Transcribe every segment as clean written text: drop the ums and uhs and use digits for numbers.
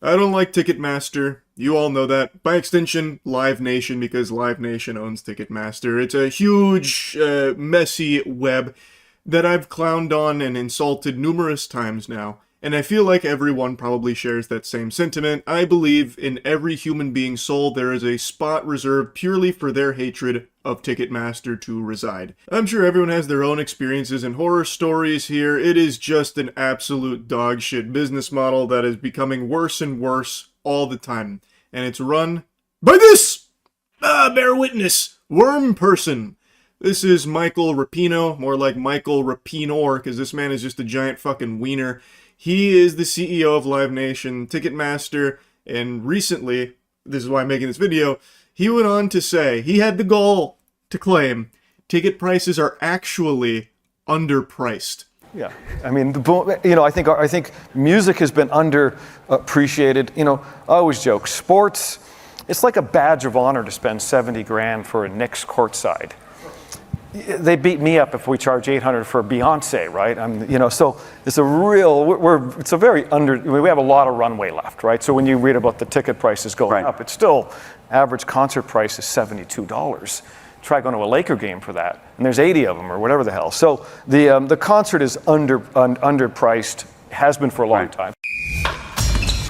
I don't like Ticketmaster. You all know that. By extension, Live Nation, because Live Nation owns Ticketmaster. It's a huge, messy web that I've clowned on and insulted numerous times now. And I feel like everyone probably shares that same sentiment. I believe in every human being's soul there is a spot reserved purely for their hatred of Ticketmaster to reside. I'm sure everyone has their own experiences and horror stories here. It is just an absolute dogshit business model that is becoming worse and worse all the time. And it's run by this! Bear witness! Worm person! This is Michael Rapino, more like Michael Rapinor, because this man is just a giant fucking wiener. He is the CEO of Live Nation, Ticketmaster, and recently, this is why I'm making this video, he went on to say he had the goal to claim ticket prices are actually underpriced. Yeah, I mean, I think music has been underappreciated. I always joke, sports, it's like a badge of honor to spend 70 grand for a Knicks courtside. They beat me up if we charge 800 for Beyonce, right? So it's we have a lot of runway left, right? So when you read about the ticket prices going up, it's still, average concert price is $72. Try going to a Laker game for that, and there's 80 of them or whatever the hell. So the concert is underpriced, has been for a long time.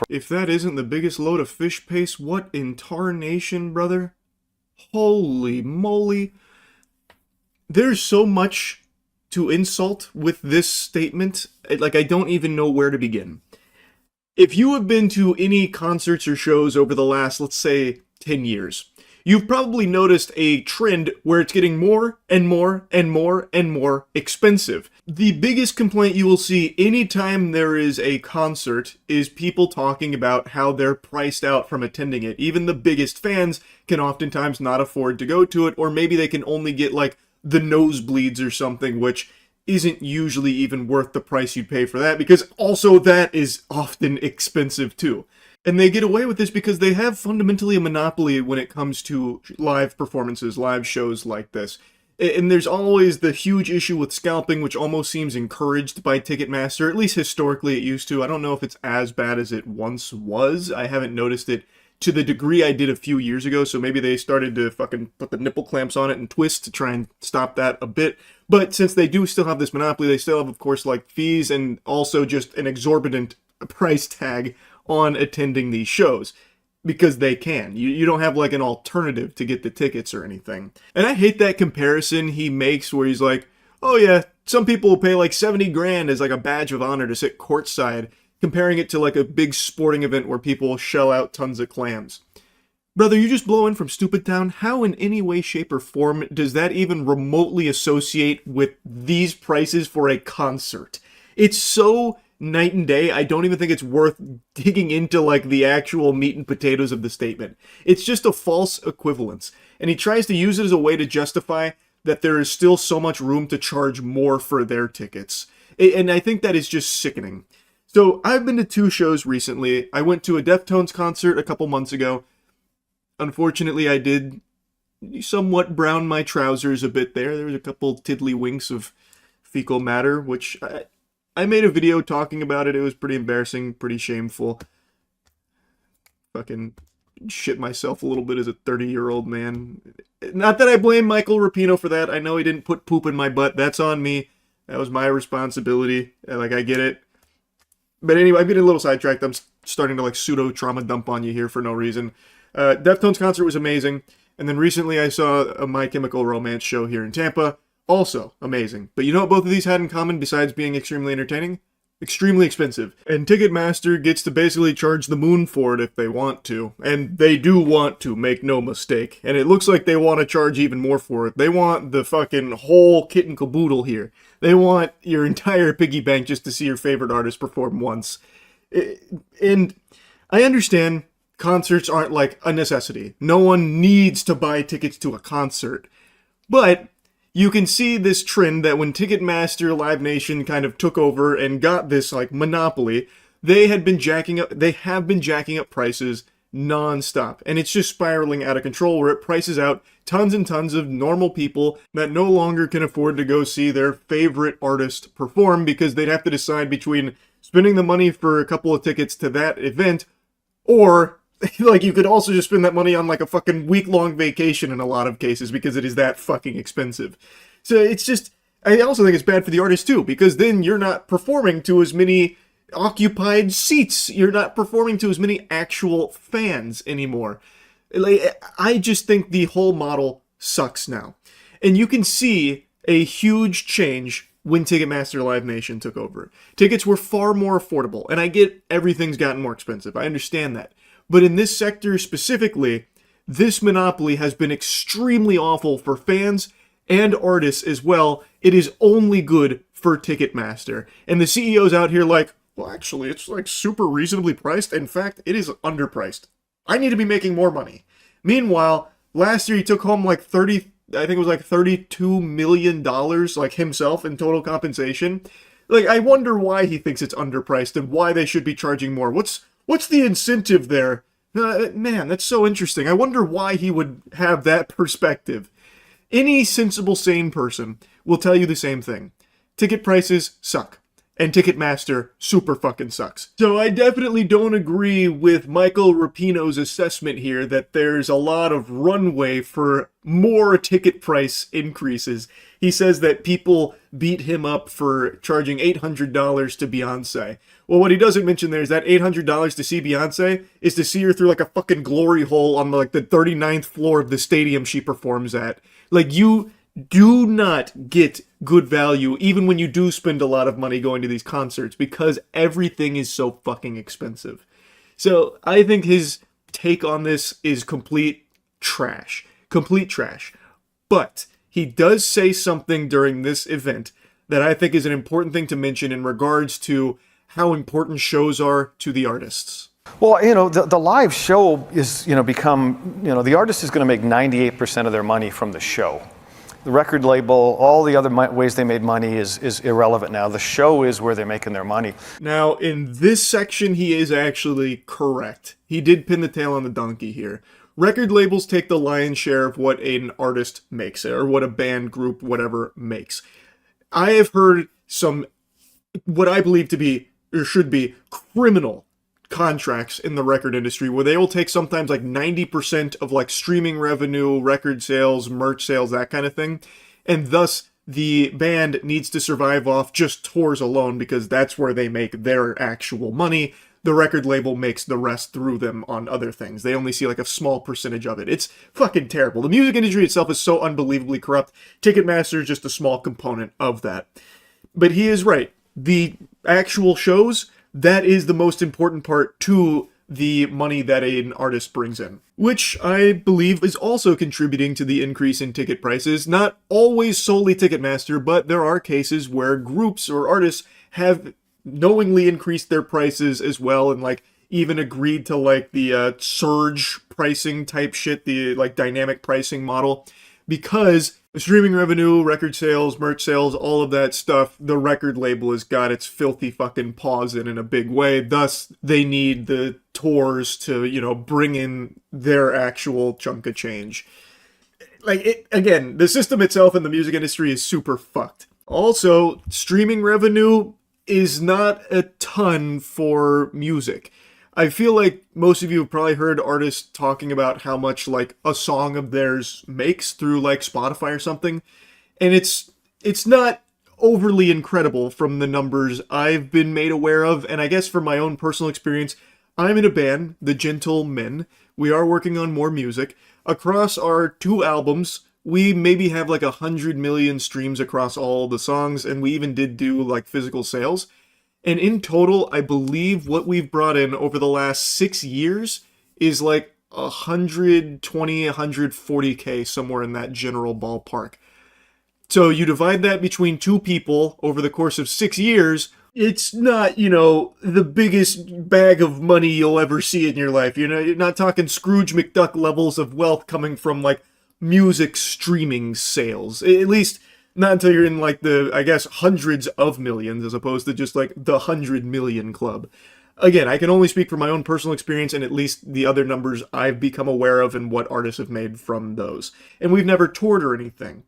If that isn't the biggest load of fish paste, what in tarnation, brother? Holy moly. There's so much to insult with this statement, like I don't even know where to begin. If you have been to any concerts or shows over the last, let's say, 10 years, you've probably noticed a trend where it's getting more and more and more and more expensive. The biggest complaint you will see anytime there is a concert is people talking about how they're priced out from attending it. Even the biggest fans can oftentimes not afford to go to it, or maybe they can only get like the nosebleeds or something, which isn't usually even worth the price you'd pay for that, because also that is often expensive too. And they get away with this because they have fundamentally a monopoly when it comes to live performances, live shows like this. And there's always the huge issue with scalping, which almost seems encouraged by Ticketmaster, at least historically it used to. I don't know if it's as bad as it once was. I haven't noticed it to the degree I did a few years ago, so maybe they started to fucking put the nipple clamps on it and twist to try and stop that a bit. But since they do still have this monopoly, they still have, of course, like fees and also just an exorbitant price tag on attending these shows. Because they can. You don't have like an alternative to get the tickets or anything. And I hate that comparison he makes where he's like, oh yeah, some people will pay like 70 grand as like a badge of honor to sit courtside, comparing it to like a big sporting event where people shell out tons of clams. Brother, you just blow in from Stupid Town. How in any way, shape, or form does that even remotely associate with these prices for a concert? It's so night and day, I don't even think it's worth digging into like the actual meat and potatoes of the statement. It's just a false equivalence. And he tries to use it as a way to justify that there is still so much room to charge more for their tickets. And I think that is just sickening. So I've been to 2 shows recently. I went to a Deftones concert a couple months ago. Unfortunately, I did somewhat brown my trousers a bit there. There was a couple tiddlywinks of fecal matter, which I made a video talking about it. It was pretty embarrassing, pretty shameful. Fucking shit myself a little bit as a 30-year-old man. Not that I blame Michael Rapino for that. I know he didn't put poop in my butt. That's on me. That was my responsibility. Like, I get it. But anyway, I'm getting a little sidetracked. I'm starting to like pseudo-trauma dump on you here for no reason. Deftones concert was amazing. And then recently I saw a My Chemical Romance show here in Tampa. Also amazing. But you know what both of these had in common besides being extremely entertaining? Extremely expensive. And Ticketmaster gets to basically charge the moon for it if they want to. And they do want to, make no mistake. And it looks like they want to charge even more for it. They want the fucking whole kit and caboodle here. They want your entire piggy bank just to see your favorite artist perform once. And I understand concerts aren't like a necessity. No one needs to buy tickets to a concert. But you can see this trend that when Ticketmaster, Live Nation kind of took over and got this like monopoly, they have been jacking up prices non-stop. And it's just spiraling out of control where it prices out tons and tons of normal people that no longer can afford to go see their favorite artist perform because they'd have to decide between spending the money for a couple of tickets to that event Or, like, you could also just spend that money on, like, a fucking week-long vacation in a lot of cases because it is that fucking expensive. So it's just, I also think it's bad for the artist too, because then you're not performing to as many occupied seats. You're not performing to as many actual fans anymore. Like, I just think the whole model sucks now. And you can see a huge change when Ticketmaster Live Nation took over. Tickets were far more affordable, and I get everything's gotten more expensive. I understand that. But in this sector specifically, this monopoly has been extremely awful for fans and artists as well. It is only good for Ticketmaster. And the CEO's out here like, well, actually, it's like super reasonably priced. In fact, it is underpriced. I need to be making more money. Meanwhile, last year he took home like I think it was like $32 million, like himself in total compensation. Like, I wonder why he thinks it's underpriced and why they should be charging more. What's the incentive there? Man, that's so interesting. I wonder why he would have that perspective. Any sensible, sane person will tell you the same thing. Ticket prices suck. And Ticketmaster super fucking sucks. So I definitely don't agree with Michael Rapinoe's assessment here that there's a lot of runway for more ticket price increases. He says that people beat him up for charging $800 to Beyonce. Well, what he doesn't mention there is that $800 to see Beyonce is to see her through like a fucking glory hole on like the 39th floor of the stadium she performs at. Like, you do not get good value even when you do spend a lot of money going to these concerts because everything is so fucking expensive. So I think his take on this is complete trash. Complete trash. But he does say something during this event that I think is an important thing to mention in regards to how important shows are to the artists. Well, the live show is, the artist is going to make 98% of their money from the show. The record label, all the other ways they made money is irrelevant now. The show is where they're making their money. Now, in this section, he is actually correct. He did pin the tail on the donkey here. Record labels take the lion's share of what an artist makes, or what a band, group, whatever makes. I have heard some, what I believe to be, or should be, criminal contracts in the record industry where they will take sometimes like 90% of like streaming revenue, record sales, merch sales, that kind of thing. And thus the band needs to survive off just tours alone because that's where they make their actual money. The record label makes the rest through them on other things. They only see like a small percentage of it. It's fucking terrible. The music industry itself is so unbelievably corrupt. Ticketmaster is just a small component of that. But he is right. The actual shows, that is the most important part to the money that an artist brings in, which I believe is also contributing to the increase in ticket prices. Not always solely Ticketmaster, but there are cases where groups or artists have knowingly increased their prices as well, and like even agreed to like the surge pricing type shit, the like dynamic pricing model, because streaming revenue, record sales, merch sales, all of that stuff, the record label has got its filthy fucking paws in a big way. Thus, they need the tours to, bring in their actual chunk of change. Again, the system itself in the music industry is super fucked. Also, streaming revenue is not a ton for music. I feel like most of you have probably heard artists talking about how much like a song of theirs makes through like Spotify or something. And it's not overly incredible from the numbers I've been made aware of. And I guess from my own personal experience, I'm in a band, The Gentlemen. We are working on more music. Across our 2 albums, we maybe have like 100 million streams across all the songs. And we even did do like physical sales. And in total, I believe what we've brought in over the last 6 years is like 120, 140K, somewhere in that general ballpark. So you divide that between 2 people over the course of 6 years, it's not, the biggest bag of money you'll ever see in your life. You're not talking Scrooge McDuck levels of wealth coming from like music streaming sales. At least not until you're in like the, I guess, hundreds of millions as opposed to just like the 100 million club. Again, I can only speak from my own personal experience and at least the other numbers I've become aware of and what artists have made from those. And we've never toured or anything.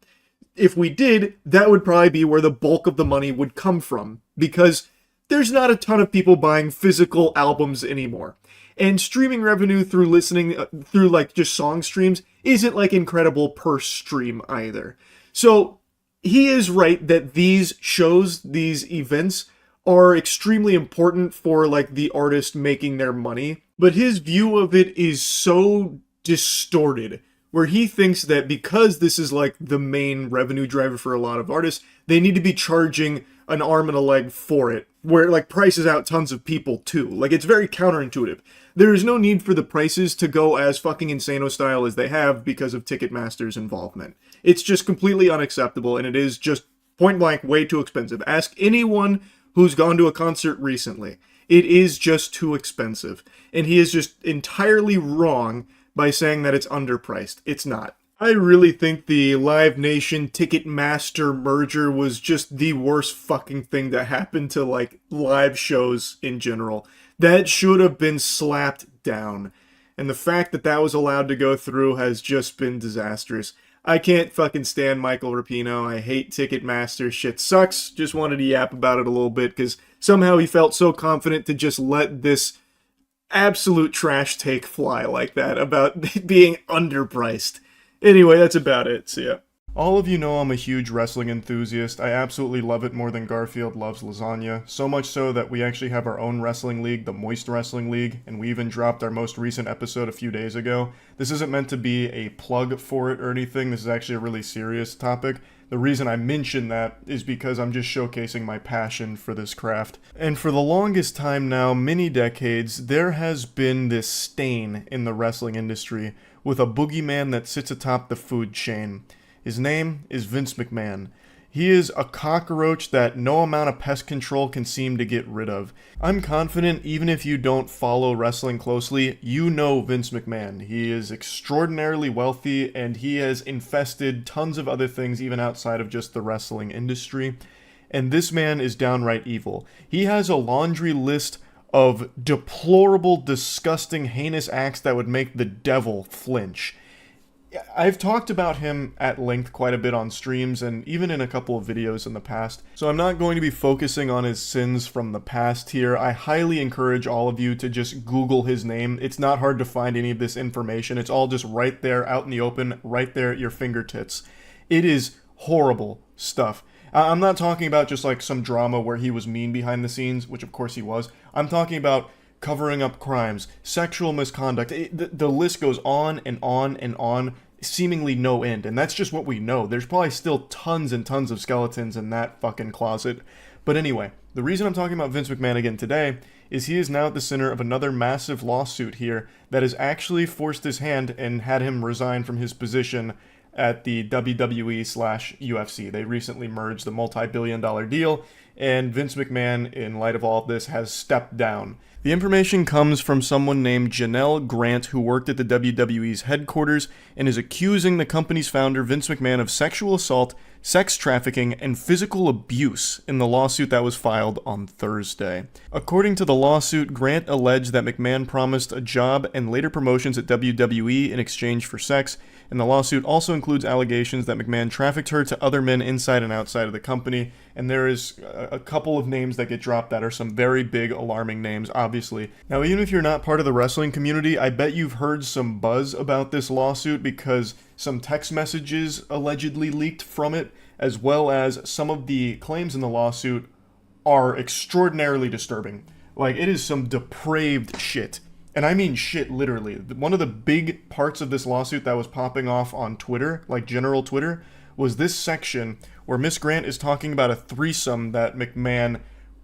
If we did, that would probably be where the bulk of the money would come from, because there's not a ton of people buying physical albums anymore. And streaming revenue through listening, through like just song streams, isn't like incredible per stream either. So he is right that these shows, these events, are extremely important for like the artist making their money. But his view of it is so distorted, where he thinks that because this is like the main revenue driver for a lot of artists, they need to be charging an arm and a leg for it, where it like prices out tons of people too. Like, it's very counterintuitive. There is no need for the prices to go as fucking Insano style as they have because of Ticketmaster's involvement. It's just completely unacceptable, and it is just point blank way too expensive. Ask anyone who's gone to a concert recently. It is just too expensive. And he is just entirely wrong by saying that it's underpriced. It's not. I really think the Live Nation Ticketmaster merger was just the worst fucking thing that happened to like live shows in general. That should have been slapped down. And the fact that that was allowed to go through has just been disastrous. I can't fucking stand Michael Rapino. I hate Ticketmaster. Shit sucks. Just wanted to yap about it a little bit because somehow he felt so confident to just let this absolute trash take fly like that about being underpriced. Anyway, that's about it. See ya. All of you know I'm a huge wrestling enthusiast. I absolutely love it more than Garfield loves lasagna. So much so that we actually have our own wrestling league, the Moist Wrestling League, and we even dropped our most recent episode a few days ago. This isn't meant to be a plug for it or anything. This is actually a really serious topic. The reason I mention that is because I'm just showcasing my passion for this craft. And for the longest time now, many decades, there has been this stain in the wrestling industry with a boogeyman that sits atop the food chain. His name is Vince McMahon. He is a cockroach that no amount of pest control can seem to get rid of. I'm confident even if you don't follow wrestling closely, you know Vince McMahon. He is extraordinarily wealthy and he has infested tons of other things even outside of just the wrestling industry. And this man is downright evil. He has a laundry list of deplorable, disgusting, heinous acts that would make the devil flinch. I've talked about him at length quite a bit on streams and even in a couple of videos in the past, so I'm not going to be focusing on his sins from the past here. I highly encourage all of you to just Google his name. It's not hard to find any of this information. It's all just right there out in the open, right there at your fingertips. It is horrible stuff. I'm not talking about just like some drama where he was mean behind the scenes, which of course he was. I'm talking about covering up crimes, sexual misconduct. The list goes on and on and on, seemingly no end. And that's just what we know. There's probably still tons and tons of skeletons in that fucking closet. But anyway, the reason I'm talking about Vince McMahon again today is he is now at the center of another massive lawsuit here that has actually forced his hand and had him resign from his position at the WWE/UFC. They recently merged the multi-billion-dollar deal, and Vince McMahon, in light of all of this, has stepped down. The information comes from someone named Janelle Grant, who worked at the WWE's headquarters and is accusing the company's founder, Vince McMahon, of sexual assault, sex trafficking, and physical abuse in the lawsuit that was filed on Thursday. According to the lawsuit, Grant alleged that McMahon promised a job and later promotions at WWE in exchange for sex, and the lawsuit also includes allegations that McMahon trafficked her to other men inside and outside of the company, and there is a couple of names that get dropped that are some very big, alarming names, obviously. Now, even if you're not part of the wrestling community, I bet you've heard some buzz about this lawsuit because some text messages allegedly leaked from it, as well as some of the claims in the lawsuit are extraordinarily disturbing. Like, it is some depraved shit. And I mean shit, literally. One of the big parts of this lawsuit that was popping off on Twitter, like general Twitter, was this section where Miss Grant is talking about a threesome that McMahon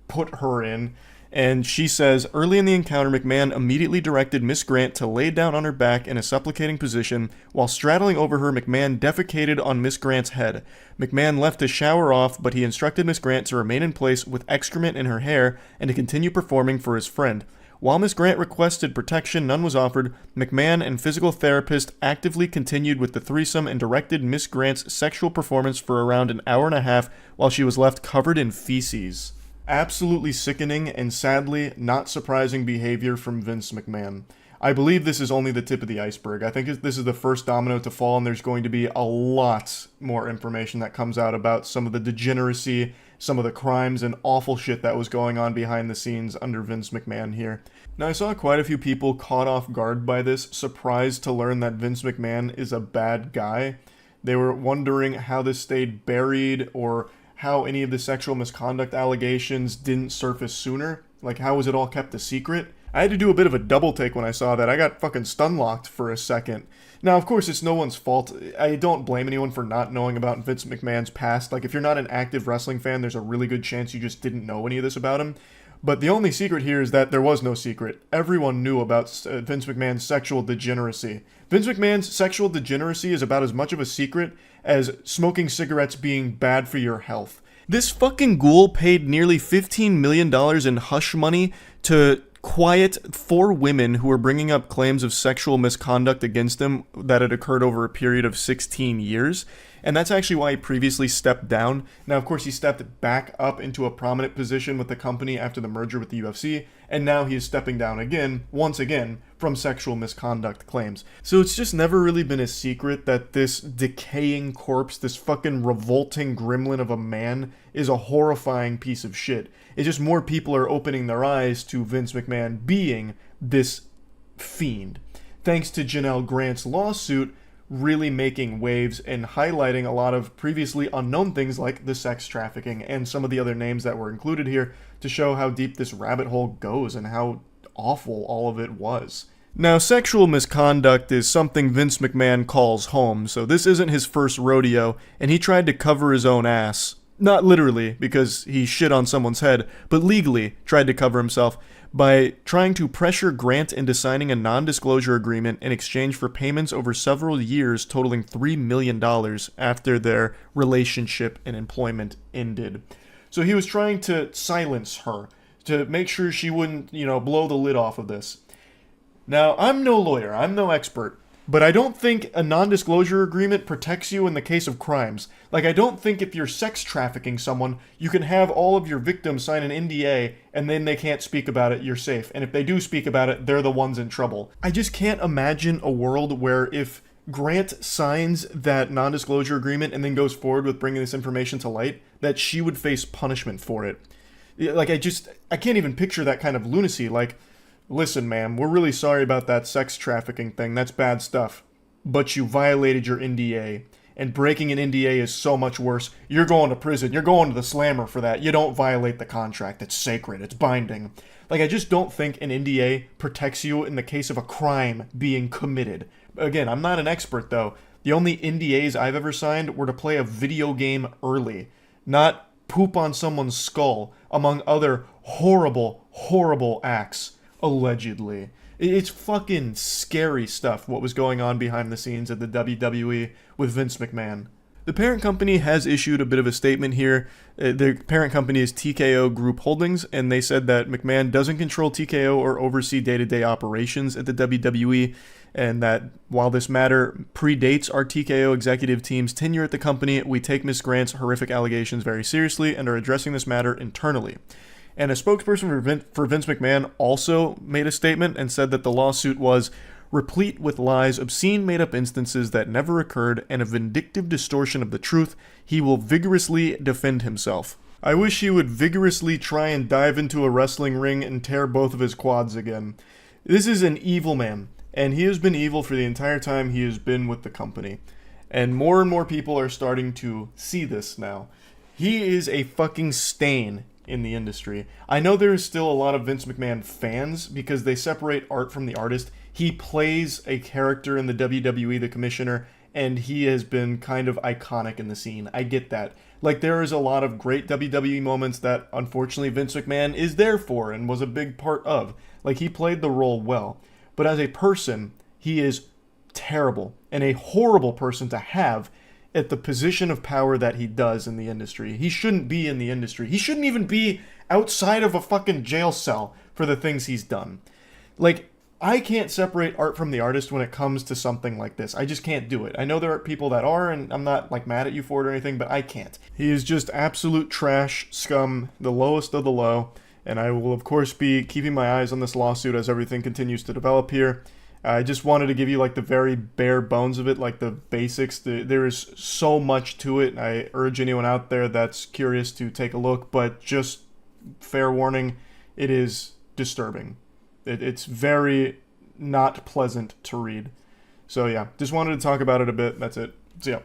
put her in. And she says, early in the encounter, McMahon immediately directed Miss Grant to lay down on her back in a supplicating position. While straddling over her, McMahon defecated on Miss Grant's head. McMahon left to shower off, but he instructed Miss Grant to remain in place with excrement in her hair and to continue performing for his friend. While Miss Grant requested protection, none was offered. McMahon and physical therapist actively continued with the threesome and directed Miss Grant's sexual performance for around an hour and a half while she was left covered in feces. Absolutely sickening and sadly not surprising behavior from Vince McMahon. I believe this is only the tip of the iceberg. I think this is the first domino to fall, and there's going to be a lot more information that comes out about some of the degeneracy some of the crimes and awful shit that was going on behind the scenes under Vince McMahon here. Now, I saw quite a few people caught off guard by this, surprised to learn that Vince McMahon is a bad guy. They were wondering how this stayed buried, or how any of the sexual misconduct allegations didn't surface sooner. Like, how was it all kept a secret? I had to do a bit of a double take when I saw that. I got fucking stun-locked for a second. Now, of course, it's no one's fault. I don't blame anyone for not knowing about Vince McMahon's past. Like, if you're not an active wrestling fan, there's a really good chance you just didn't know any of this about him. But the only secret here is that there was no secret. Everyone knew about Vince McMahon's sexual degeneracy. Vince McMahon's sexual degeneracy is about as much of a secret as smoking cigarettes being bad for your health. This fucking ghoul paid nearly $15 million in hush money to quiet 4 women who were bringing up claims of sexual misconduct against him that had occurred over a period of 16 years. And that's actually why he previously stepped down. Now, of course, he stepped back up into a prominent position with the company after the merger with the UFC, and now he is stepping down again, once again, from sexual misconduct claims. So it's just never really been a secret that this decaying corpse, this fucking revolting gremlin of a man, is a horrifying piece of shit. It's just more people are opening their eyes to Vince McMahon being this fiend. Thanks to Janelle Grant's lawsuit, really making waves and highlighting a lot of previously unknown things like the sex trafficking and some of the other names that were included here to show how deep this rabbit hole goes and how awful all of it was. Now, sexual misconduct is something Vince McMahon calls home, so this isn't his first rodeo, and he tried to cover his own ass. Not literally, because he shit on someone's head, but legally tried to cover himself by trying to pressure Grant into signing a non-disclosure agreement in exchange for payments over several years totaling $3 million after their relationship and employment ended. So he was trying to silence her, to make sure she wouldn't, blow the lid off of this. Now, I'm no lawyer, I'm no expert, but I don't think a non-disclosure agreement protects you in the case of crimes. Like, I don't think if you're sex trafficking someone, you can have all of your victims sign an NDA and then they can't speak about it, you're safe. And if they do speak about it, they're the ones in trouble. I just can't imagine a world where if Grant signs that non-disclosure agreement and then goes forward with bringing this information to light, that she would face punishment for it. Like, I can't even picture that kind of lunacy. Like, listen, ma'am, we're really sorry about that sex trafficking thing. That's bad stuff. But you violated your NDA. And breaking an NDA is so much worse. You're going to prison. You're going to the slammer for that. You don't violate the contract. It's sacred. It's binding. Like, I just don't think an NDA protects you in the case of a crime being committed. Again, I'm not an expert, though. The only NDAs I've ever signed were to play a video game early, not poop on someone's skull, among other horrible, horrible acts. Allegedly. It's fucking scary stuff what was going on behind the scenes at the WWE with Vince McMahon. The parent company has issued a bit of a statement here. The parent company is TKO Group Holdings, and they said that McMahon doesn't control TKO or oversee day-to-day operations at the WWE, and that while this matter predates our TKO executive team's tenure at the company, we take Ms. Grant's horrific allegations very seriously and are addressing this matter internally. And a spokesperson for Vince McMahon also made a statement and said that the lawsuit was replete with lies, obscene made-up instances that never occurred, and a vindictive distortion of the truth. He will vigorously defend himself. I wish he would vigorously try and dive into a wrestling ring and tear both of his quads again. This is an evil man, and he has been evil for the entire time he has been with the company. And more people are starting to see this now. He is a fucking stain in the industry. I know there is still a lot of Vince McMahon fans because they separate art from the artist. He plays a character in the WWE, the commissioner, and he has been kind of iconic in the scene. I get that. Like, there is a lot of great WWE moments that, unfortunately, Vince McMahon is there for and was a big part of. Like, he played the role well. But as a person, he is terrible and a horrible person to have at the position of power that he does in the industry. He shouldn't be in the industry. He shouldn't even be outside of a fucking jail cell for the things he's done. Like, I can't separate art from the artist when it comes to something like this. I just can't do it. I know there are people that are, and I'm not, like, mad at you for it or anything, but I can't. He is just absolute trash, scum, the lowest of the low, and I will, of course, be keeping my eyes on this lawsuit as everything continues to develop here. I just wanted to give you like the very bare bones of it, like the basics. There is so much to it. I urge anyone out there that's curious to take a look, but just fair warning, it is disturbing. It's very not pleasant to read. So yeah, just wanted to talk about it a bit. That's it. So yeah.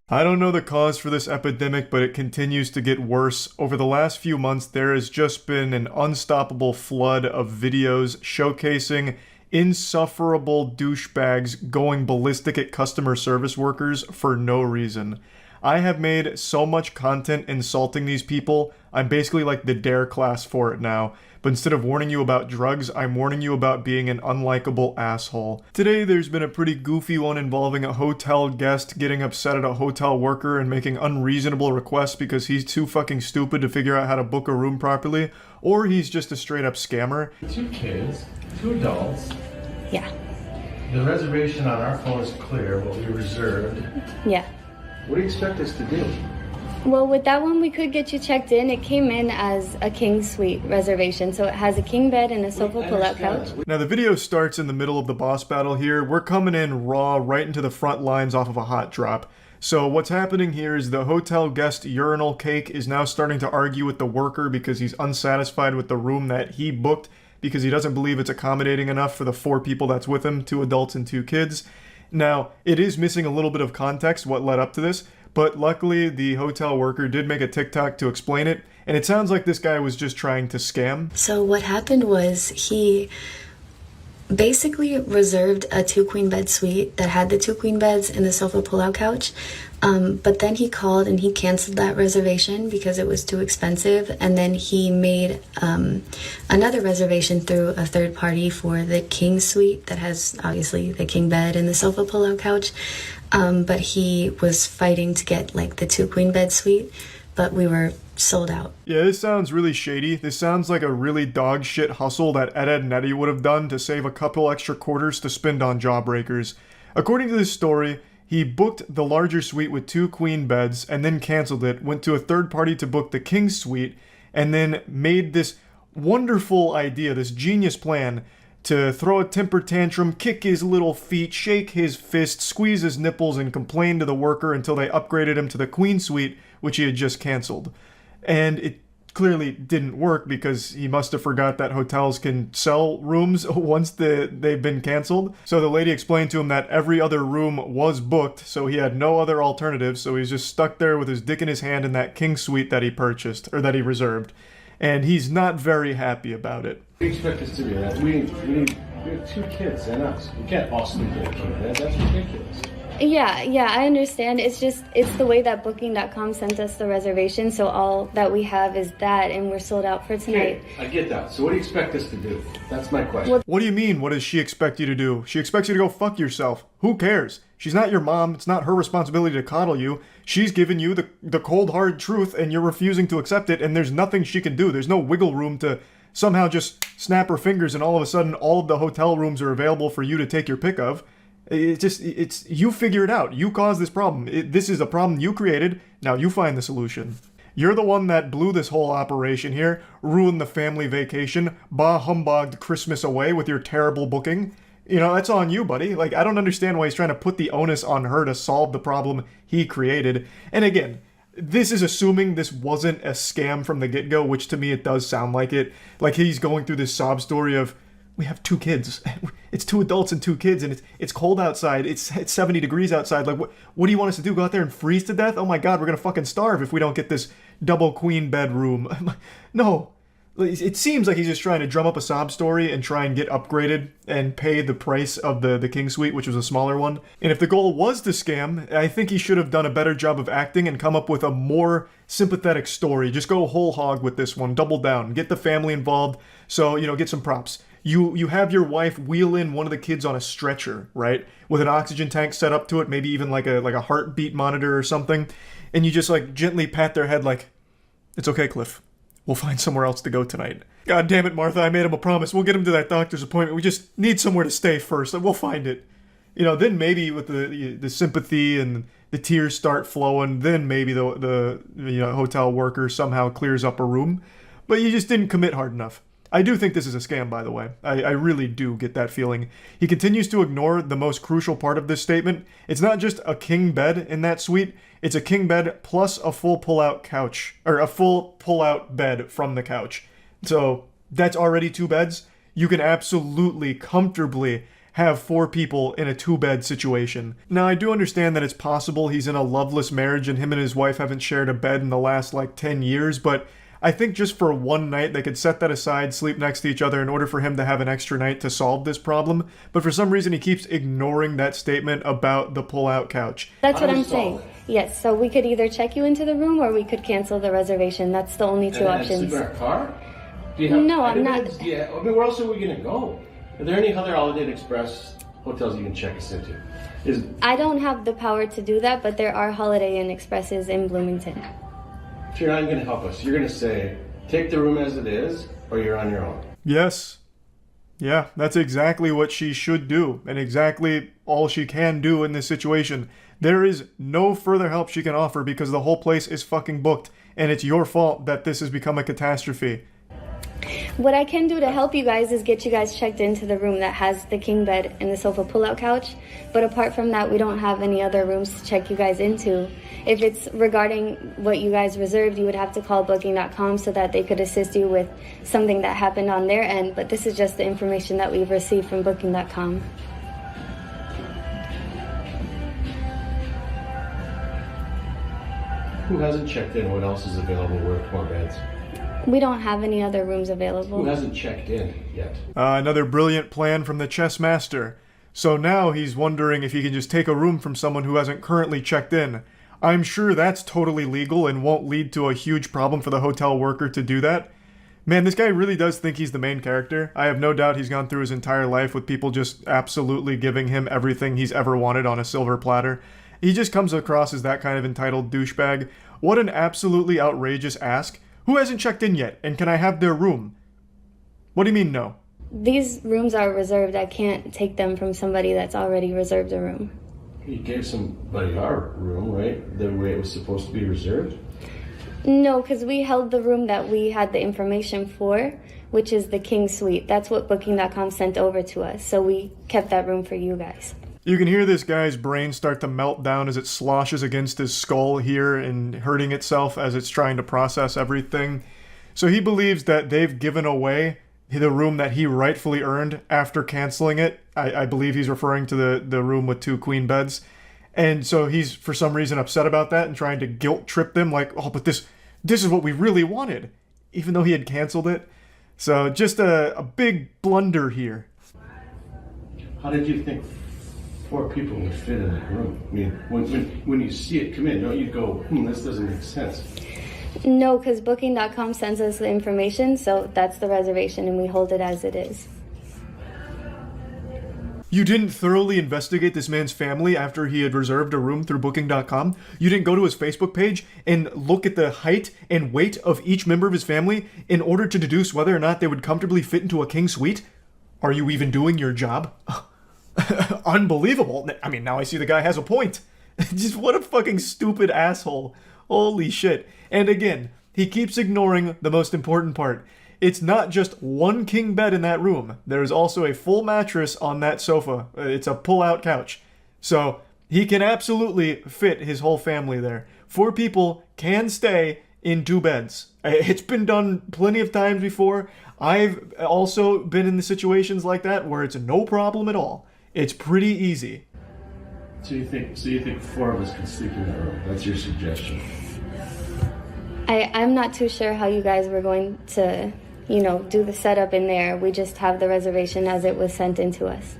I don't know the cause for this epidemic, but it continues to get worse. Over the last few months, there has just been an unstoppable flood of videos showcasing insufferable douchebags going ballistic at customer service workers for no reason. I have made so much content insulting these people, I'm basically like the dare class for it now. But instead of warning you about drugs, I'm warning you about being an unlikable asshole. Today, there's been a pretty goofy one involving a hotel guest getting upset at a hotel worker and making unreasonable requests because he's too fucking stupid to figure out how to book a room properly, or he's just a straight up scammer. 2 kids, 2 adults. Yeah. The reservation on our phone is clear, what we reserved. Yeah. What do you expect us to do? Well, with that one, we could get you checked in. It came in as a king suite reservation, so it has a king bed and a sofa pull-out couch. Now, the video starts in the middle of the boss battle here. We're coming in raw, right into the front lines off of a hot drop. So what's happening here is the hotel guest urinal cake is now starting to argue with the worker because he's unsatisfied with the room that he booked because he doesn't believe it's accommodating enough for the 4 people that's with him, 2 adults and 2 kids. Now, it is missing a little bit of context what led up to this, but luckily the hotel worker did make a TikTok to explain it, and it sounds like this guy was just trying to scam. So what happened was he basically reserved a 2 queen bed suite that had the 2 queen beds and the sofa pull-out couch. But then he called and he canceled that reservation because it was too expensive. And then he made another reservation through a third party for the king suite that has obviously the king bed and the sofa pull-out couch. But he was fighting to get like the 2 queen bed suite, but we were sold out. Yeah, this sounds really shady. This sounds like a really dog shit hustle that Ed, Edd n Eddy would have done to save a couple extra quarters to spend on jawbreakers. According to this story, he booked the larger suite with 2 queen beds and then canceled it, went to a third party to book the king suite, and then made this wonderful idea, this genius plan to throw a temper tantrum, kick his little feet, shake his fist, squeeze his nipples, and complain to the worker until they upgraded him to the queen suite, which he had just canceled. And it clearly didn't work because he must have forgot that hotels can sell rooms once they've been canceled. So the lady explained to him that every other room was booked, so he had no other alternatives, so he's just stuck there with his dick in his hand in that king suite that he purchased, or that he reserved. And he's not very happy about it. What do you expect us to do? We have 2 kids and us. We can't all sleep in a king bed. That's ridiculous. Yeah, I understand. It's the way that Booking.com sent us the reservation, so all that we have is that, and we're sold out for tonight. Okay, I get that. So what do you expect us to do? That's my question. What do you mean, what does she expect you to do? She expects you to go fuck yourself. Who cares? She's not your mom. It's not her responsibility to coddle you. She's given you the cold, hard truth, and you're refusing to accept it, and there's nothing she can do. There's no wiggle room to somehow just snap her fingers and all of a sudden all of the hotel rooms are available for you to take your pick of. It's you figure it out. You caused this problem. This is a problem you created. Now you find the solution. You're the one that blew this whole operation here, ruined the family vacation, bah humbugged Christmas away with your terrible booking. You know, that's on you, buddy. Like, I don't understand why he's trying to put the onus on her to solve the problem he created. And again, this is assuming this wasn't a scam from the get-go, which to me it does sound like it. Like he's going through this sob story of, we have 2 kids. It's 2 adults and 2 kids, and it's cold outside. It's 70 degrees outside. Like, what do you want us to do? Go out there and freeze to death? Oh my God, we're gonna fucking starve if we don't get this double queen bedroom. No. It seems like he's just trying to drum up a sob story and try and get upgraded and pay the price of the king suite, which was a smaller one. And if the goal was to scam, I think he should have done a better job of acting and come up with a more sympathetic story. Just go whole hog with this one. Double down. Get the family involved. So, get some props. You have your wife wheel in one of the kids on a stretcher, right? With an oxygen tank set up to it, maybe even like a heartbeat monitor or something. And you just like gently pat their head like, it's okay, Cliff. We'll find somewhere else to go tonight. God damn it, Martha, I made him a promise. We'll get him to that doctor's appointment. We just need somewhere to stay first. We'll find it. Then maybe with the sympathy and the tears start flowing, then maybe the hotel worker somehow clears up a room. But you just didn't commit hard enough. I do think this is a scam, by the way. I really do get that feeling. He continues to ignore the most crucial part of this statement. It's not just a king bed in that suite, it's a king bed plus a full pull-out couch, or a full pull-out bed from the couch. So that's already 2 beds. You can absolutely, comfortably have 4 people in a 2-bed situation. Now, I do understand that it's possible he's in a loveless marriage and him and his wife haven't shared a bed in the last, 10 years, but I think just for one night, they could set that aside, sleep next to each other in order for him to have an extra night to solve this problem. But for some reason, he keeps ignoring that statement about the pull-out couch. That's what I'm saying. Yes, so we could either check you into the room or we could cancel the reservation. That's the only 2 options. Sleep in our car? No, I'm not. Yeah, I mean, where else are we going to go? Are there any other Holiday Inn Express hotels you can check us into? I don't have the power to do that, but there are Holiday Inn Expresses in Bloomington. So you're not going to help us. You're going to say, take the room as it is, or you're on your own. Yes. Yeah, that's exactly what she should do, and exactly all she can do in this situation. There is no further help she can offer because the whole place is fucking booked, and it's your fault that this has become a catastrophe. What I can do to help you guys is get you guys checked into the room that has the king bed and the sofa pull-out couch. But apart from that, we don't have any other rooms to check you guys into. If it's regarding what you guys reserved, you would have to call booking.com so that they could assist you with something that happened on their end. But this is just the information that we've received from booking.com. Who hasn't checked in? What else is available with more beds? We don't have any other rooms available. Who hasn't checked in yet? Another brilliant plan from the chess master. So now he's wondering if he can just take a room from someone who hasn't currently checked in. I'm sure that's totally legal and won't lead to a huge problem for the hotel worker to do that. Man, this guy really does think he's the main character. I have no doubt he's gone through his entire life with people just absolutely giving him everything he's ever wanted on a silver platter. He just comes across as that kind of entitled douchebag. What an absolutely outrageous ask. Who hasn't checked in yet, and can I have their room? What do you mean, no? These rooms are reserved. I can't take them from somebody that's already reserved a room. You gave somebody our room, right? The way it was supposed to be reserved? No, because we held the room that we had the information for, which is the King Suite. That's what Booking.com sent over to us, so we kept that room for you guys. You can hear this guy's brain start to melt down as it sloshes against his skull here and hurting itself as it's trying to process everything. So he believes that they've given away the room that he rightfully earned after canceling it. I believe he's referring to the room with 2 queen beds. And so he's, for some reason, upset about that and trying to guilt trip them like, oh, but this is what we really wanted, even though he had canceled it. So just a big blunder here. How did you think 4 people would fit in that room? I mean, when you see it come in, don't you go, this doesn't make sense? No, because Booking.com sends us the information, so that's the reservation, and we hold it as it is. You didn't thoroughly investigate this man's family after he had reserved a room through Booking.com? You didn't go to his Facebook page and look at the height and weight of each member of his family in order to deduce whether or not they would comfortably fit into a king suite? Are you even doing your job? Unbelievable. I mean, now I see the guy has a point. Just what a fucking stupid asshole. Holy shit. And again, he keeps ignoring the most important part. It's not just 1 king bed in that room. There's also a full mattress on that sofa. It's a pull-out couch. So he can absolutely fit his whole family there. 4 people can stay in 2 beds. It's been done plenty of times before. I've also been in the situations like that where it's no problem at all. It's pretty easy. So you think 4 of us can sleep in that room? That's your suggestion? I'm not too sure how you guys were going to, do the setup in there. We just have the reservation as it was sent into us.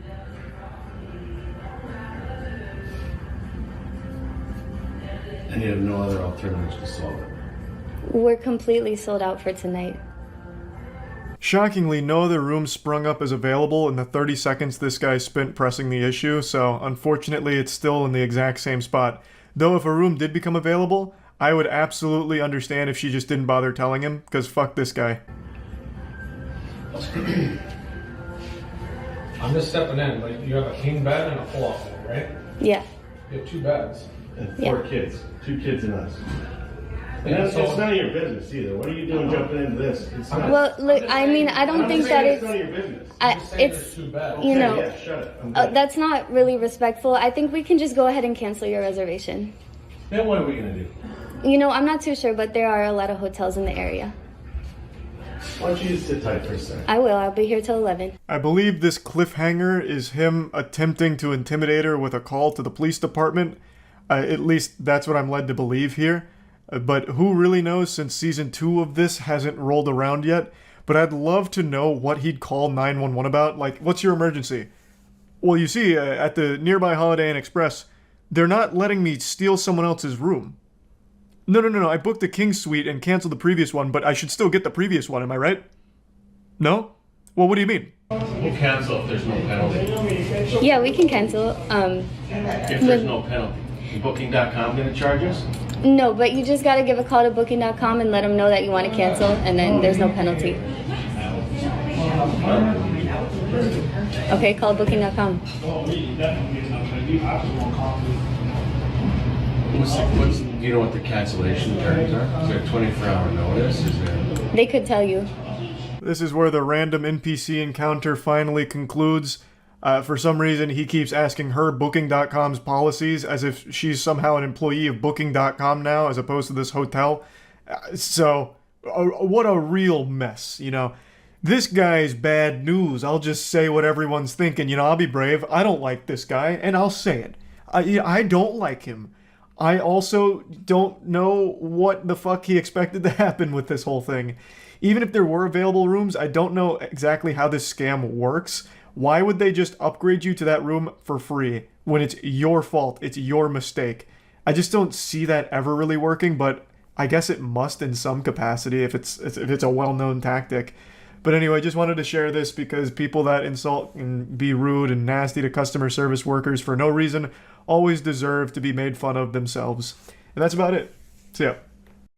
And you have no other alternatives to solve it? We're completely sold out for tonight. Shockingly, no other room sprung up as available in the 30 seconds this guy spent pressing the issue, so unfortunately it's still in the exact same spot. Though if a room did become available, I would absolutely understand if she just didn't bother telling him, because fuck this guy. I'm just stepping in, like you have a king bed and a pull-out bed, right? Yeah. You have 2 beds. And 4 kids. 2 kids and us. And it's none of your business either. What are you doing jumping into this? It's not, Well, look, I mean, I don't think that it's none of your business. it's, Too bad. you know, Yeah, shut it. I'm good. that's not really respectful. I think we can just go ahead and cancel your reservation. Then what are we gonna do? You know, I'm not too sure, but there are a lot of hotels in the area. Why don't you just sit tight for a second? I will. I'll be here till 11. I believe this cliffhanger is him attempting to intimidate her with a call to the police department. At least that's what I'm led to believe here. But who really knows, since season 2 of this hasn't rolled around yet. But I'd love to know what he'd call 911 about. Like, what's your emergency? Well, you see, at the nearby Holiday Inn Express, they're not letting me steal someone else's room. No. I booked the King Suite and canceled the previous one, but I should still get the previous one, am I right? No? Well, what do you mean? We'll cancel if there's no penalty. Yeah, we can cancel. If there's no penalty. Booking.com gonna charge us? No, but you just gotta give a call to booking.com and let them know that you want to cancel, and then there's no penalty. Okay, call booking.com. Do you know what the cancellation terms are? Is there a 24-hour notice? Is there... They could tell you. This is where the random NPC encounter finally concludes. For some reason, he keeps asking her Booking.com's policies as if she's somehow an employee of Booking.com now, as opposed to this hotel. What a real mess, you know. This guy's bad news. I'll just say what everyone's thinking. You know, I'll be brave. I don't like this guy, and I'll say it. I don't like him. I also don't know what the fuck he expected to happen with this whole thing. Even if there were available rooms, I don't know exactly how this scam works. Why would they just upgrade you to that room for free when it's your fault, it's your mistake? I just don't see that ever really working, but I guess it must in some capacity if it's a well-known tactic. But anyway, just wanted to share this because people that insult and be rude and nasty to customer service workers for no reason always deserve to be made fun of themselves. And that's about it. So yeah.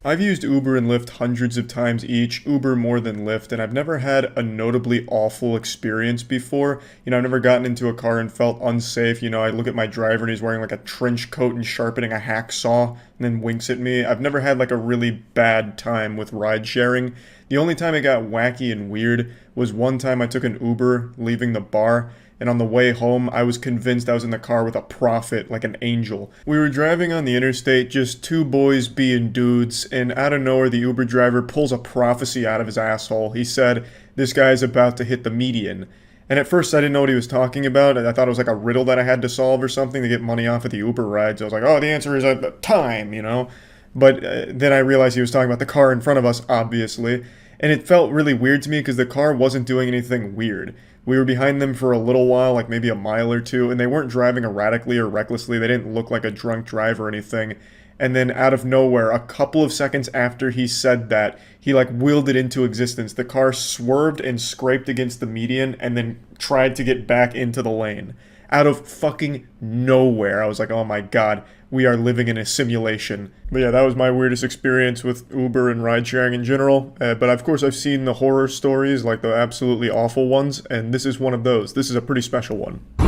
I've used Uber and Lyft hundreds of times each, Uber more than Lyft, and I've never had a notably awful experience before. You know, I've never gotten into a car and felt unsafe. You know, I look at my driver and he's wearing like a trench coat and sharpening a hacksaw and then winks at me. I've never had like a really bad time with ride sharing. The only time it got wacky and weird was one time I took an Uber leaving the bar, and on the way home, I was convinced I was in the car with a prophet, like an angel. We were driving on the interstate, just two boys being dudes, and out of nowhere, the Uber driver pulls a prophecy out of his asshole. He said, "This guy's about to hit the median." And at first, I didn't know what he was talking about. I thought it was like a riddle that I had to solve or something to get money off of the Uber rides. I was like, oh, the answer is time, you know? But then I realized he was talking about the car in front of us, obviously. And it felt really weird to me because the car wasn't doing anything weird. We were behind them for a little while, like maybe a mile or two, and they weren't driving erratically or recklessly. They didn't look like a drunk driver or anything. And then out of nowhere, a couple of seconds after he said that, he like willed it into existence. The car swerved and scraped against the median and then tried to get back into the lane. Out of fucking nowhere. I was like, oh my god, we are living in a simulation. But yeah, that was my weirdest experience with Uber and ride sharing in general. But of course I've seen the horror stories, like the absolutely awful ones, and this is one of those. This is a pretty special one. You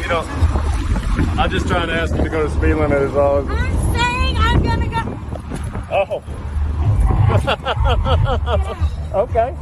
know, I'm just trying to ask him to go to speed limit is all. I'm saying I'm gonna go. Oh. Okay.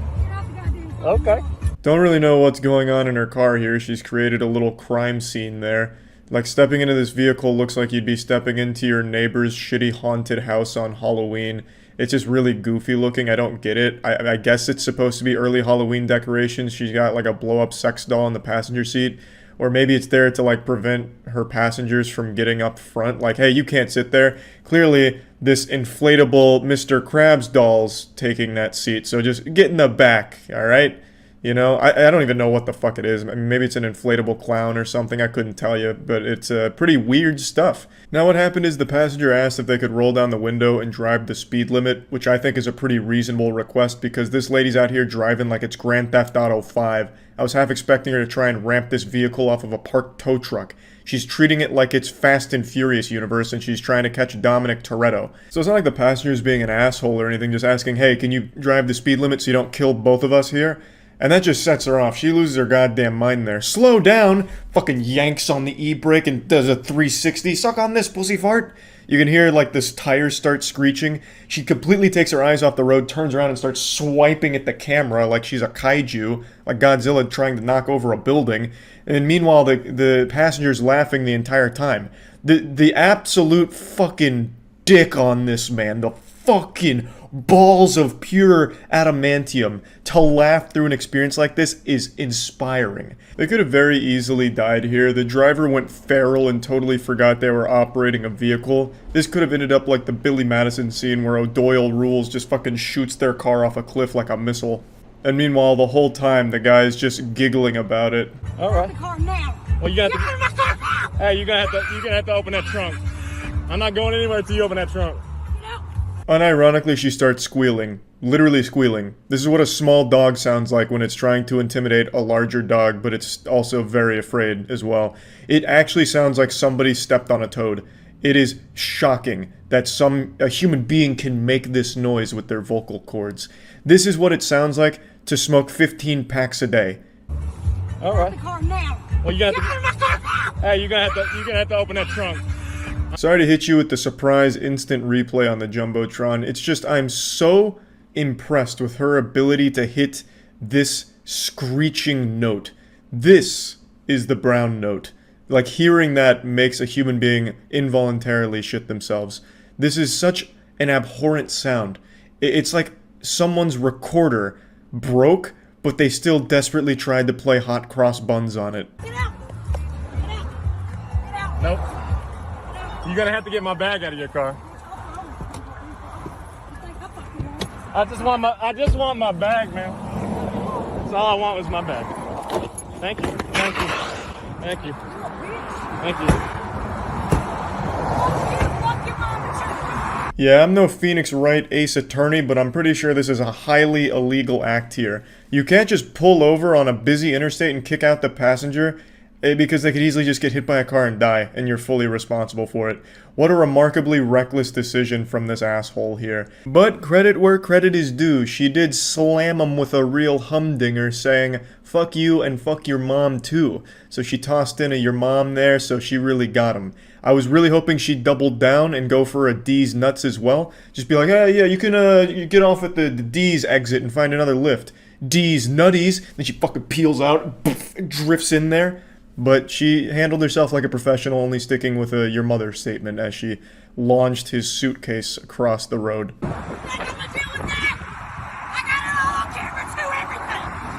Okay. Don't really know what's going on in her car here. She's created a little crime scene there. Like, stepping into this vehicle looks like you'd be stepping into your neighbor's shitty haunted house on Halloween. It's just really goofy looking. I don't get it. I guess it's supposed to be early Halloween decorations. She's got like a blow-up sex doll in the passenger seat. Or maybe it's there to like prevent her passengers from getting up front. Like, hey, you can't sit there. Clearly, this inflatable Mr. Krabs doll's taking that seat. So just get in the back, all right? You know, I don't even know what the fuck it is. I mean, maybe it's an inflatable clown or something. I couldn't tell you, but it's pretty weird stuff. Now, what happened is the passenger asked if they could roll down the window and drive the speed limit, which I think is a pretty reasonable request because this lady's out here driving like it's Grand Theft Auto 5. I was half expecting her to try and ramp this vehicle off of a parked tow truck. She's treating it like it's Fast and Furious universe and she's trying to catch Dominic Toretto. So it's not like the passenger's being an asshole or anything, just asking, hey, can you drive the speed limit so you don't kill both of us here? And that just sets her off. She loses her goddamn mind there. Slow down! Fucking yanks on the e-brake and does a 360. Suck on this, pussy fart! You can hear, like, this tire start screeching. She completely takes her eyes off the road, turns around and starts swiping at the camera like she's a kaiju, like Godzilla trying to knock over a building. And meanwhile, the passenger's laughing the entire time. The absolute fucking dick on this man, the fucking balls of pure adamantium to laugh through an experience like this is inspiring. They could have very easily died here. The driver went feral and totally forgot they were operating a vehicle. This could have ended up like the Billy Madison scene where O'Doyle Rules just fucking shoots their car off a cliff like a missile. And meanwhile, the whole time, the guy's just giggling about it. All right. The car now. Well, you got Get to. out of my car now. Hey, you're gonna have to open that trunk. I'm not going anywhere until you open that trunk. Get out. Unironically, she starts squealing. Literally squealing. This is what a small dog sounds like when it's trying to intimidate a larger dog, but it's also very afraid as well. It actually sounds like somebody stepped on a toad. It is shocking that a human being can make this noise with their vocal cords. This is what it sounds like to smoke 15 packs a day. All right. The car now. Well, you got Get to. out of my car now. Hey, you're gonna have to open that trunk. Sorry to hit you with the surprise instant replay on the Jumbotron. It's just I'm so impressed with her ability to hit this screeching note. This is the brown note. Like, hearing that makes a human being involuntarily shit themselves. This is such an abhorrent sound. It's like someone's recorder broke, but they still desperately tried to play hot cross buns on it. Get out. Get out. Get out. Nope. You're gonna have to get my bag out of your car. I just want my bag, man. That's all I want was my bag. Thank you. Thank you. Thank you. Thank you. Yeah, I'm no Phoenix Wright Ace Attorney, but I'm pretty sure this is a highly illegal act here. You can't just pull over on a busy interstate and kick out the passenger, because they could easily just get hit by a car and die, and you're fully responsible for it. What a remarkably reckless decision from this asshole here. But credit where credit is due, she did slam him with a real humdinger, saying, "Fuck you and fuck your mom too." So she tossed in a "your mom" there, so she really got him. I was really hoping she'd double down and go for a D's nuts as well. Just be like, "Hey, yeah, you can you get off at the D's exit and find another Lyft. D's nutties." Then she fucking peels out, drifts in there. But she handled herself like a professional, only sticking with a "your mother" statement as she launched his suitcase across the road.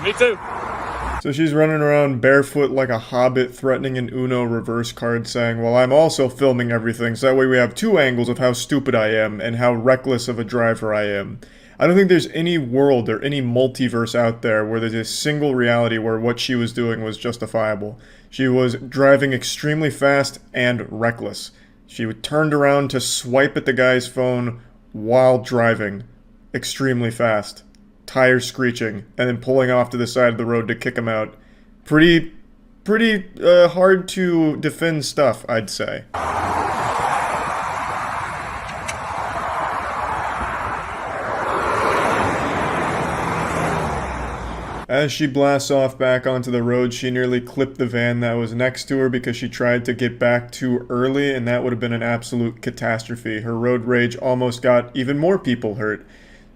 Me too. So she's running around barefoot like a hobbit, threatening an Uno reverse card, saying, "Well, I'm also filming everything, so that way we have two angles of how stupid I am and how reckless of a driver I am." I don't think there's any world or any multiverse out there where there's a single reality where what she was doing was justifiable. She was driving extremely fast and reckless. She turned around to swipe at the guy's phone while driving extremely fast, tires screeching, and then pulling off to the side of the road to kick him out. Pretty hard to defend stuff, I'd say. As she blasts off back onto the road, she nearly clipped the van that was next to her because she tried to get back too early, and that would have been an absolute catastrophe. Her road rage almost got even more people hurt.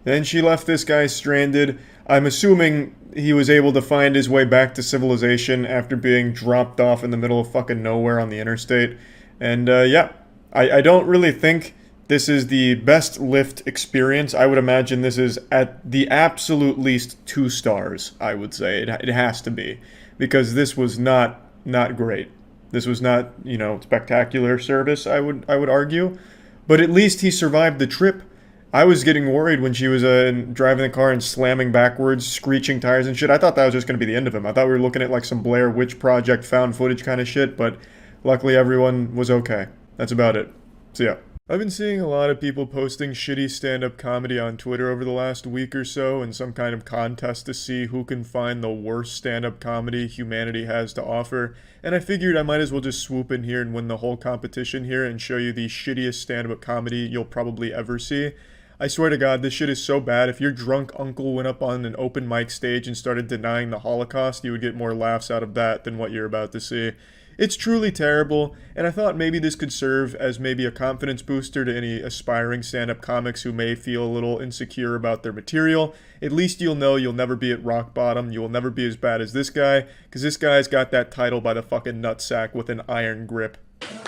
Then she left this guy stranded. I'm assuming he was able to find his way back to civilization after being dropped off in the middle of fucking nowhere on the interstate. And yeah, I don't really think this is the best Lyft experience. I would imagine this is at the absolute least 2 stars, I would say. It has to be. Because this was not great. This was not, spectacular service, I would argue. But at least he survived the trip. I was getting worried when she was driving the car and slamming backwards, screeching tires and shit. I thought that was just going to be the end of him. I thought we were looking at like some Blair Witch Project found footage kind of shit, but luckily everyone was okay. That's about it. So yeah. I've been seeing a lot of people posting shitty stand-up comedy on Twitter over the last week or so in some kind of contest to see who can find the worst stand-up comedy humanity has to offer, and I figured I might as well just swoop in here and win the whole competition here and show you the shittiest stand-up comedy you'll probably ever see. I swear to God, this shit is so bad. If your drunk uncle went up on an open mic stage and started denying the Holocaust, you would get more laughs out of that than what you're about to see. It's truly terrible, and I thought maybe this could serve as maybe a confidence booster to any aspiring stand-up comics who may feel a little insecure about their material. At least you'll know you'll never be at rock bottom, you will never be as bad as this guy, because this guy's got that title by the fucking nutsack with an iron grip.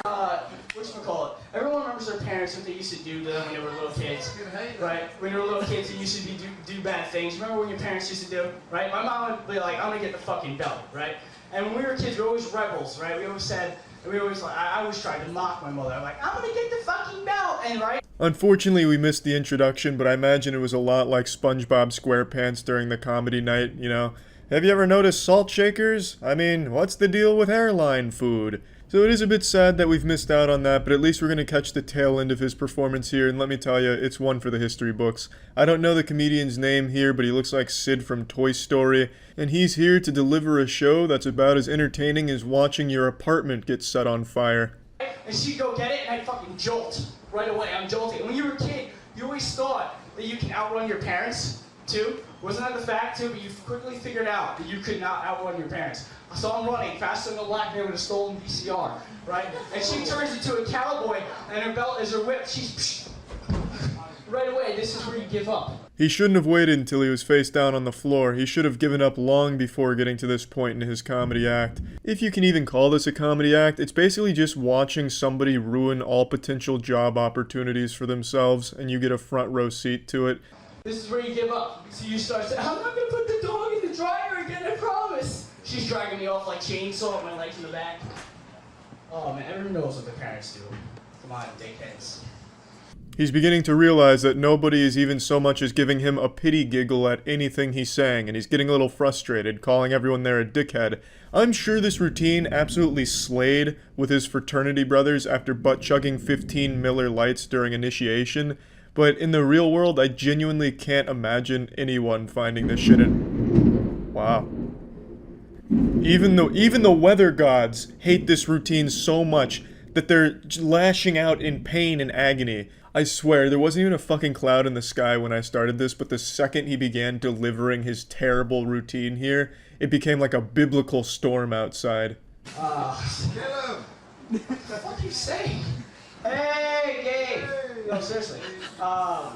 Whatchamacallit? Everyone remembers their parents, what they used to do to them when they were little kids, right? When they were little kids, they used to do bad things. Remember what your parents used to do, right? My mom would be like, I'm gonna get the fucking belt, right? And when we were kids, we were always rebels, right? We always said, and we always like, I always tried to mock my mother. I'm like, I'm gonna get the fucking belt, and right? Unfortunately, we missed the introduction, but I imagine it was a lot like SpongeBob SquarePants during the comedy night, you know? Have you ever noticed salt shakers? I mean, what's the deal with airline food? So it is a bit sad that we've missed out on that, but at least we're going to catch the tail end of his performance here, and let me tell you, it's one for the history books. I don't know the comedian's name here, but he looks like Sid from Toy Story, and he's here to deliver a show that's about as entertaining as watching your apartment get set on fire. And she'd go get it, and I'd fucking jolt right away. I'm jolting. And when you were a kid, you always thought that you can outrun your parents, too. Wasn't that the fact, too? But you quickly figured out that you could not outrun your parents. So I'm running faster than a black man with a stolen VCR, right? And she turns into a cowboy, and her belt is her whip. She's right away. This is where you give up. He shouldn't have waited until he was face down on the floor. He should have given up long before getting to this point in his comedy act. If you can even call this a comedy act, it's basically just watching somebody ruin all potential job opportunities for themselves, and you get a front row seat to it. This is where you give up. So you start saying, I'm not going to put the dog in the dryer again, I promise. She's dragging me off like chainsaw with my legs in the back. Oh man, everyone knows what their parents do. Come on, dickheads. He's beginning to realize that nobody is even so much as giving him a pity giggle at anything he's saying, and he's getting a little frustrated, calling everyone there a dickhead. I'm sure this routine absolutely slayed with his fraternity brothers after butt-chugging 15 Miller Lights during initiation, but in the real world, I genuinely can't imagine anyone finding this shit in... Wow. Even the weather gods hate this routine so much that they're lashing out in pain and agony. I swear, there wasn't even a fucking cloud in the sky when I started this, but the second he began delivering his terrible routine here, it became like a biblical storm outside. Get him! What the fuck you saying? Hey, gay! No, seriously. So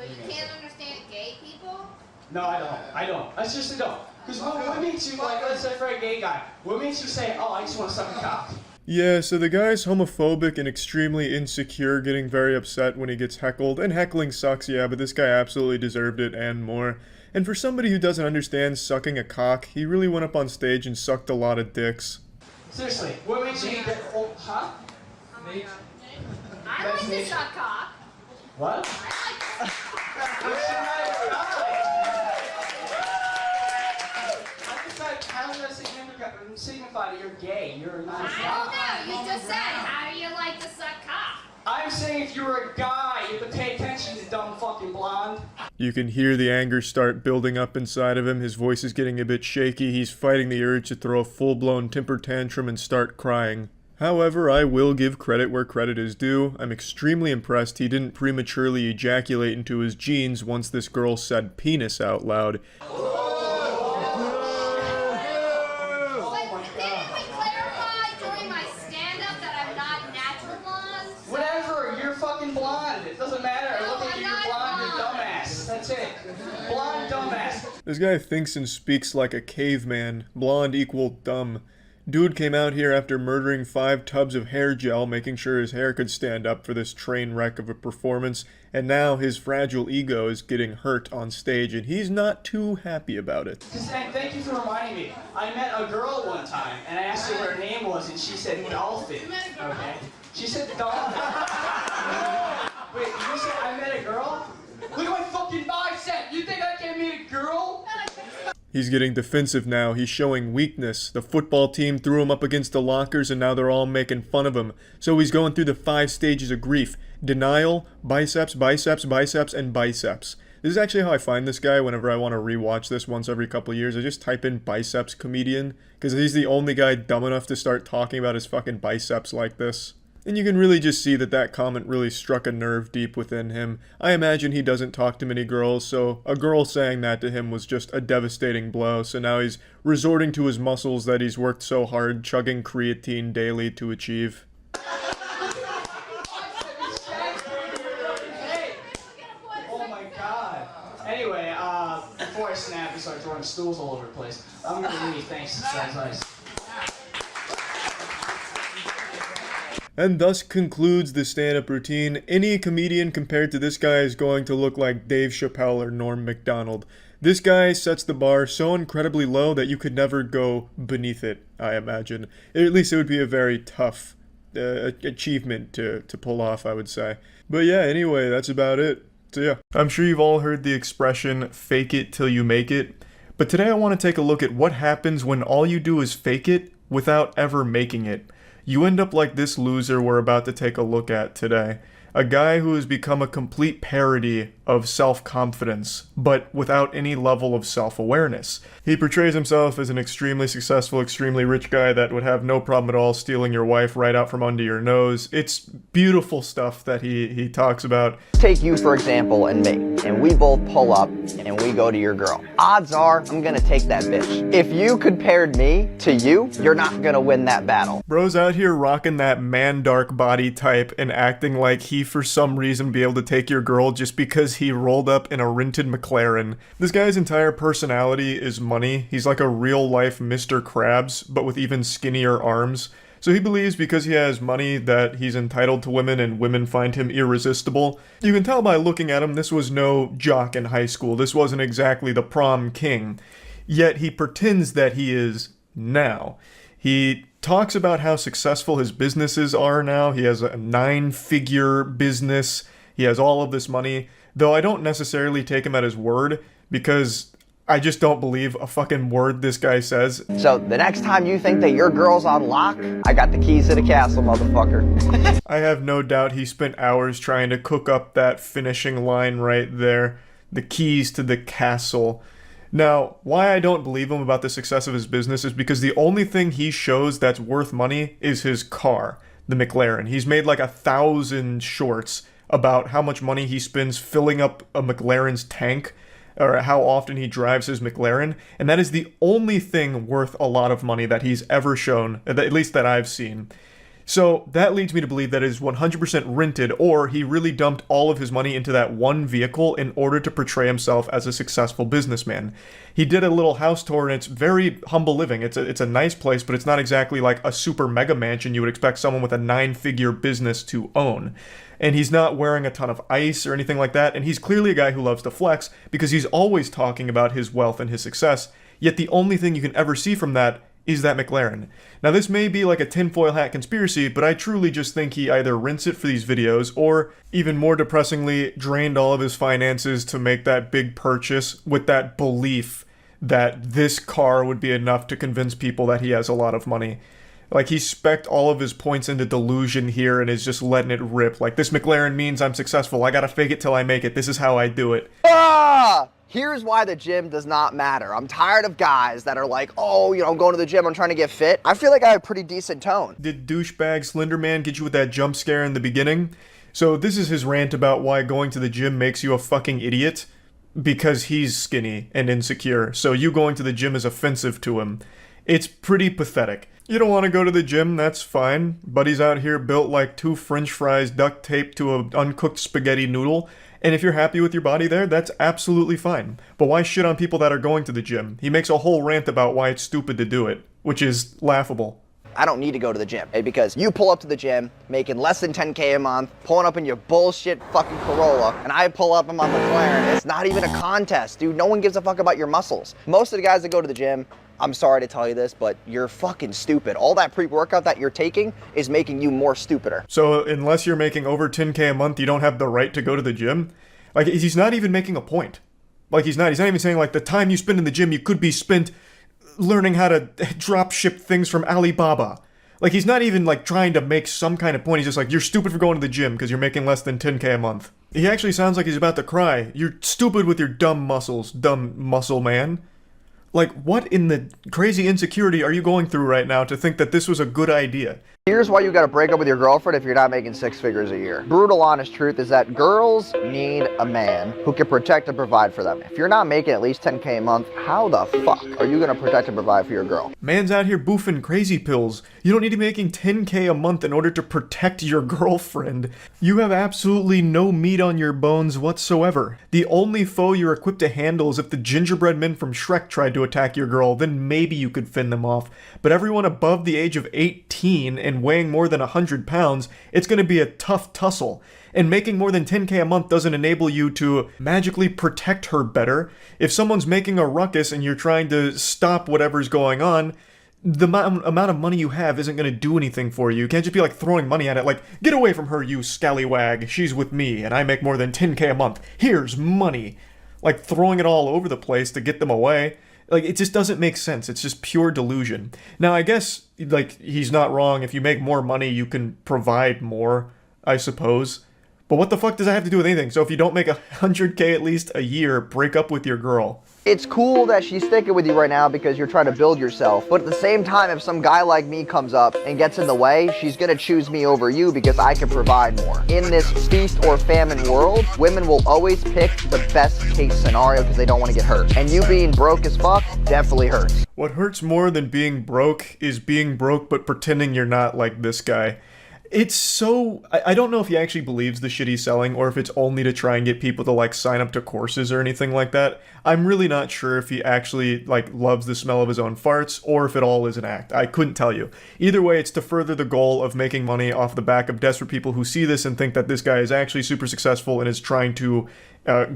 you can't understand gay people? No, I don't. I seriously don't. Because what makes you, like, let's say for a gay guy, what makes you say, oh, I just want to suck a cock? Yeah, so the guy's homophobic and extremely insecure, getting very upset when he gets heckled, and heckling sucks, yeah, but this guy absolutely deserved it and more. And for somebody who doesn't understand sucking a cock, he really went up on stage and sucked a lot of dicks. Seriously, what makes you get, oh, huh? I like to suck cock. What? How does that signify that you're gay? You're not. I don't know. You just said, how do you like to suck cock? I'm saying if you were a guy, you have to pay attention to dumb fucking blonde. You can hear the anger start building up inside of him. His voice is getting a bit shaky. He's fighting the urge to throw a full-blown temper tantrum and start crying. However, I will give credit where credit is due. I'm extremely impressed he didn't prematurely ejaculate into his jeans once this girl said penis out loud. This guy thinks and speaks like a caveman. Blonde equal dumb. Dude came out here after murdering 5 tubs of hair gel, making sure his hair could stand up for this train wreck of a performance, and now his fragile ego is getting hurt on stage, and he's not too happy about it. Thank you for reminding me. I met a girl one time, and I asked her what her name was, and she said Dolphin. Okay? She said Dolphin. Wait, you said I met a girl? Look at my fucking bicep! You think I can't meet a girl? He's getting defensive now. He's showing weakness. The football team threw him up against the lockers and now they're all making fun of him. So he's going through the 5 stages of grief. Denial, biceps, biceps, biceps, and biceps. This is actually how I find this guy whenever I want to rewatch this once every couple of years. I just type in biceps comedian because he's the only guy dumb enough to start talking about his fucking biceps like this. And you can really just see that that comment really struck a nerve deep within him. I imagine he doesn't talk to many girls, so a girl saying that to him was just a devastating blow. So now he's resorting to his muscles that he's worked so hard chugging creatine daily to achieve. Oh my god. Anyway, before I snap and start throwing stools all over the place, I'm gonna leave. Thanks. That's nice. And thus concludes the stand-up routine. Any comedian compared to this guy is going to look like Dave Chappelle or Norm Macdonald. This guy sets the bar so incredibly low that you could never go beneath it, I imagine. At least it would be a very tough achievement to pull off, I would say. But yeah, anyway, that's about it. So yeah, I'm sure you've all heard the expression, fake it till you make it. But today I want to take a look at what happens when all you do is fake it without ever making it. You end up like this loser we're about to take a look at today. A guy who has become a complete parody of self-confidence, but without any level of self-awareness. He portrays himself as an extremely successful, extremely rich guy that would have no problem at all stealing your wife right out from under your nose. It's beautiful stuff that he talks about. Take you, for example, and me, and we both pull up and we go to your girl. Odds are I'm gonna take that bitch. If you compared me to you, you're not gonna win that battle. Bro's out here rocking that man dark body type and acting like he for some reason be able to take your girl just because he rolled up in a rented McLaren. This guy's entire personality is money. He's like a real life Mr. Krabs, but with even skinnier arms. So he believes because he has money that he's entitled to women and women find him irresistible. You can tell by looking at him this was no jock in high school. This wasn't exactly the prom king. Yet he pretends that he is now. He talks about how successful his businesses are now. He has a 9-figure business. He has all of this money. Though I don't necessarily take him at his word because I just don't believe a fucking word this guy says. So the next time you think that your girl's on lock, I got the keys to the castle, motherfucker. I have no doubt he spent hours trying to cook up that finishing line right there. The keys to the castle. Now, why I don't believe him about the success of his business is because the only thing he shows that's worth money is his car, the McLaren. He's made like 1,000 shorts about how much money he spends filling up a McLaren's tank, or how often he drives his McLaren, and that is the only thing worth a lot of money that he's ever shown, at least that I've seen. So that leads me to believe that it is 100% rented, or he really dumped all of his money into that one vehicle in order to portray himself as a successful businessman. He did a little house tour, and it's very humble living. It's a nice place, but it's not exactly like a super mega mansion you would expect someone with a 9-figure business to own. And he's not wearing a ton of ice or anything like that, and he's clearly a guy who loves to flex because he's always talking about his wealth and his success, yet the only thing you can ever see from that is that McLaren. Now this may be like a tinfoil hat conspiracy, but I truly just think he either rents it for these videos or, even more depressingly, drained all of his finances to make that big purchase with that belief that this car would be enough to convince people that he has a lot of money. Like, he specced all of his points into delusion here and is just letting it rip. Like, this McLaren means I'm successful. I gotta fake it till I make it. This is how I do it. Ah! Here's why the gym does not matter. I'm tired of guys that are like, oh, I'm going to the gym, I'm trying to get fit. I feel like I have a pretty decent tone. Did douchebag Slenderman get you with that jump scare in the beginning? So this is his rant about why going to the gym makes you a fucking idiot. Because he's skinny and insecure, so you going to the gym is offensive to him. It's pretty pathetic. You don't want to go to the gym, that's fine. Buddy's out here built like 2 french fries duct taped to an uncooked spaghetti noodle. And if you're happy with your body there, that's absolutely fine. But why shit on people that are going to the gym? He makes a whole rant about why it's stupid to do it, which is laughable. I don't need to go to the gym, because you pull up to the gym making less than 10K a month, pulling up in your bullshit fucking Corolla, and I pull up in my McLaren. It's not even a contest, dude. No one gives a fuck about your muscles. Most of the guys that go to the gym, I'm sorry to tell you this, but you're fucking stupid. All that pre-workout that you're taking is making you more stupider. So unless you're making over 10K a month, you don't have the right to go to the gym? Like, he's not even making a point. Like, he's not even saying, like, the time you spend in the gym, you could be spent learning how to drop ship things from Alibaba. Like, he's not even, like, trying to make some kind of point. He's just like, you're stupid for going to the gym because you're making less than 10K a month. He actually sounds like he's about to cry. You're stupid with your dumb muscles, dumb muscle man. Like, what in the crazy insecurity are you going through right now to think that this was a good idea? Here's why you gotta break up with your girlfriend if you're not making 6 figures a year. Brutal honest truth is that girls need a man who can protect and provide for them. If you're not making at least 10K a month, how the fuck are you gonna protect and provide for your girl? Man's out here boofing crazy pills. You don't need to be making 10K a month in order to protect your girlfriend. You have absolutely no meat on your bones whatsoever. The only foe you're equipped to handle is if the gingerbread men from Shrek tried to attack your girl, then maybe you could fend them off. But everyone above the age of 18 and weighing more than 100 pounds, it's going to be a tough tussle. And making more than 10K a month doesn't enable you to magically protect her better. If someone's making a ruckus and you're trying to stop whatever's going on, the amount of money you have isn't going to do anything for you. You can't just be like throwing money at it like, get away from her, you scallywag. She's with me and I make more than 10K a month. Here's money. Like throwing it all over the place to get them away. Like, it just doesn't make sense. It's just pure delusion. Now, I guess, like, he's not wrong. If you make more money, you can provide more, I suppose. But what the fuck does that have to do with anything? So if you don't make 100K at least a year, break up with your girl. It's cool that she's sticking with you right now because you're trying to build yourself. But at the same time, if some guy like me comes up and gets in the way, she's gonna choose me over you because I can provide more. In this feast or famine world, women will always pick the best case scenario because they don't want to get hurt. And you being broke as fuck definitely hurts. What hurts more than being broke is being broke but pretending you're not, like this guy. It's so... I don't know if he actually believes the shit he's selling or if it's only to try and get people to, like, sign up to courses or anything like that. I'm really not sure if he actually, like, loves the smell of his own farts or if it all is an act. I couldn't tell you. Either way, it's to further the goal of making money off the back of desperate people who see this and think that this guy is actually super successful and is trying to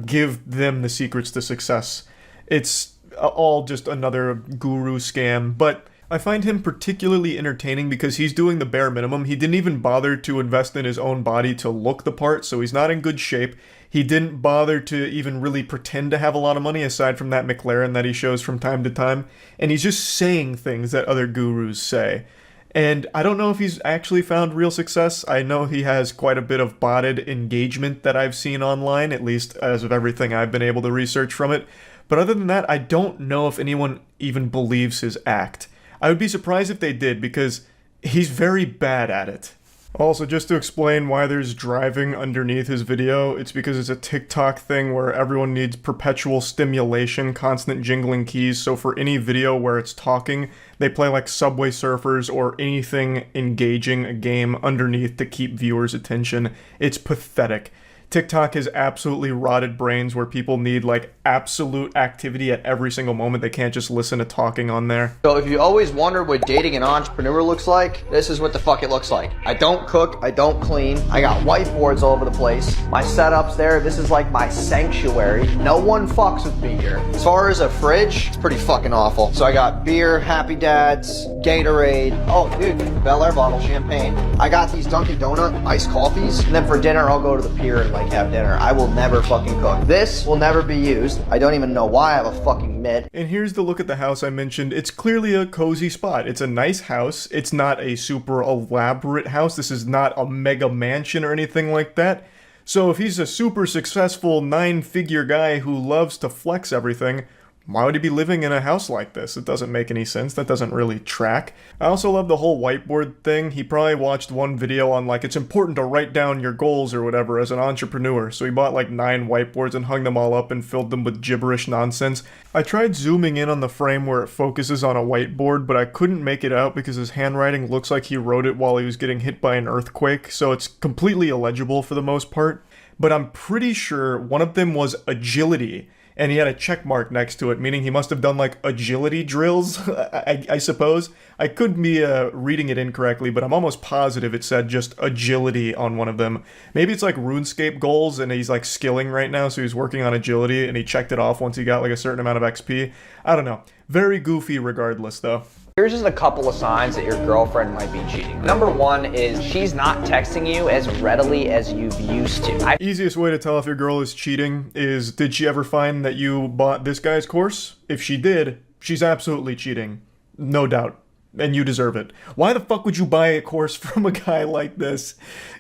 give them the secrets to success. It's all just another guru scam, but... I find him particularly entertaining because he's doing the bare minimum. He didn't even bother to invest in his own body to look the part, so he's not in good shape. He didn't bother to even really pretend to have a lot of money aside from that McLaren that he shows from time to time. And he's just saying things that other gurus say. And I don't know if he's actually found real success. I know he has quite a bit of botted engagement that I've seen online, at least as of everything I've been able to research from it. But other than that, I don't know if anyone even believes his act. I would be surprised if they did, because he's very bad at it. Also, just to explain why there's driving underneath his video, it's because it's a TikTok thing where everyone needs perpetual stimulation, constant jingling keys, so for any video where it's talking, they play like Subway Surfers or anything engaging a game underneath to keep viewers' attention. It's pathetic. TikTok has absolutely rotted brains where people need, like, absolute activity at every single moment. They can't just listen to talking on there. So if you always wonder what dating an entrepreneur looks like, this is what the fuck it looks like. I don't cook, I don't clean, I got whiteboards all over the place. My setup's there, this is like my sanctuary. No one fucks with me here. As far as a fridge, it's pretty fucking awful. So I got beer, Happy Dads, Gatorade, oh dude, Bel Air bottle, champagne. I got these Dunkin' Donut iced coffees, and then for dinner I'll go to the pier and like have dinner. I will never fucking cook. This will never be used. I don't even know why I have a fucking mitt. And here's the look at the house I mentioned. It's clearly a cozy spot. It's a nice house. It's not a super elaborate house. This is not a mega mansion or anything like that. So if he's a super successful 9-figure guy who loves to flex everything, why would he be living in a house like this? It doesn't make any sense. That doesn't really track. I also love the whole whiteboard thing. He probably watched one video on, like, it's important to write down your goals or whatever as an entrepreneur. So he bought like 9 whiteboards and hung them all up and filled them with gibberish nonsense. I tried zooming in on the frame where it focuses on a whiteboard, but I couldn't make it out because his handwriting looks like he wrote it while he was getting hit by an earthquake. So it's completely illegible for the most part. But I'm pretty sure one of them was agility. And he had a check mark next to it, meaning he must have done, like, agility drills, I suppose. I could be reading it incorrectly, but I'm almost positive it said just agility on one of them. Maybe it's like RuneScape goals, and he's, like, skilling right now, so he's working on agility, and he checked it off once he got, like, a certain amount of XP. I don't know. Very goofy regardless, though. Here's just a couple of signs that your girlfriend might be cheating. Number one is she's not texting you as readily as you've used to. Easiest way to tell if your girl is cheating is, did she ever find that you bought this guy's course? If she did, she's absolutely cheating. No doubt. And you deserve it. Why the fuck would you buy a course from a guy like this?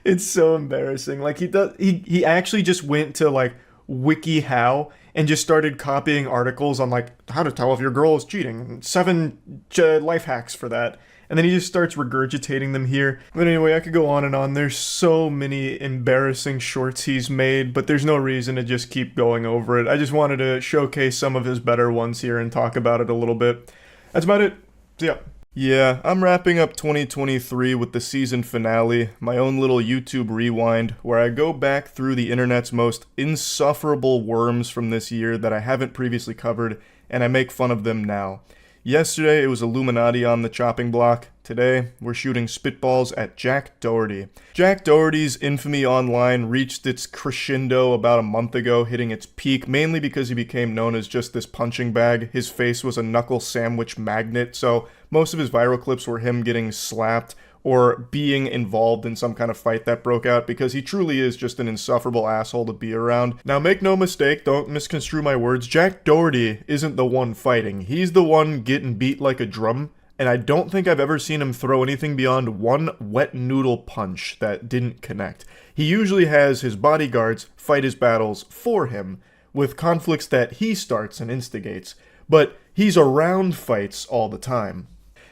It's so embarrassing. Like, he actually just went to, like, WikiHow and just started copying articles on like how to tell if your girl is cheating, 7 life hacks for that. And then he just starts regurgitating them here. But anyway, I could go on and on. There's so many embarrassing shorts he's made, but there's no reason to just keep going over it. I just wanted to showcase some of his better ones here and talk about it a little bit. That's about it. See ya. Yeah, I'm wrapping up 2023 with the season finale, my own little YouTube rewind, where I go back through the internet's most insufferable worms from this year that I haven't previously covered, and I make fun of them now. Yesterday, it was Illuminati on the chopping block. Today, we're shooting spitballs at Jack Doherty. Jack Doherty's infamy online reached its crescendo about a month ago, hitting its peak, mainly because he became known as just this punching bag. His face was a knuckle sandwich magnet, so most of his viral clips were him getting slapped or being involved in some kind of fight that broke out, because he truly is just an insufferable asshole to be around. Now make no mistake, don't misconstrue my words, Jack Doherty isn't the one fighting. He's the one getting beat like a drum, and I don't think I've ever seen him throw anything beyond one wet noodle punch that didn't connect. He usually has his bodyguards fight his battles for him, with conflicts that he starts and instigates, but he's around fights all the time.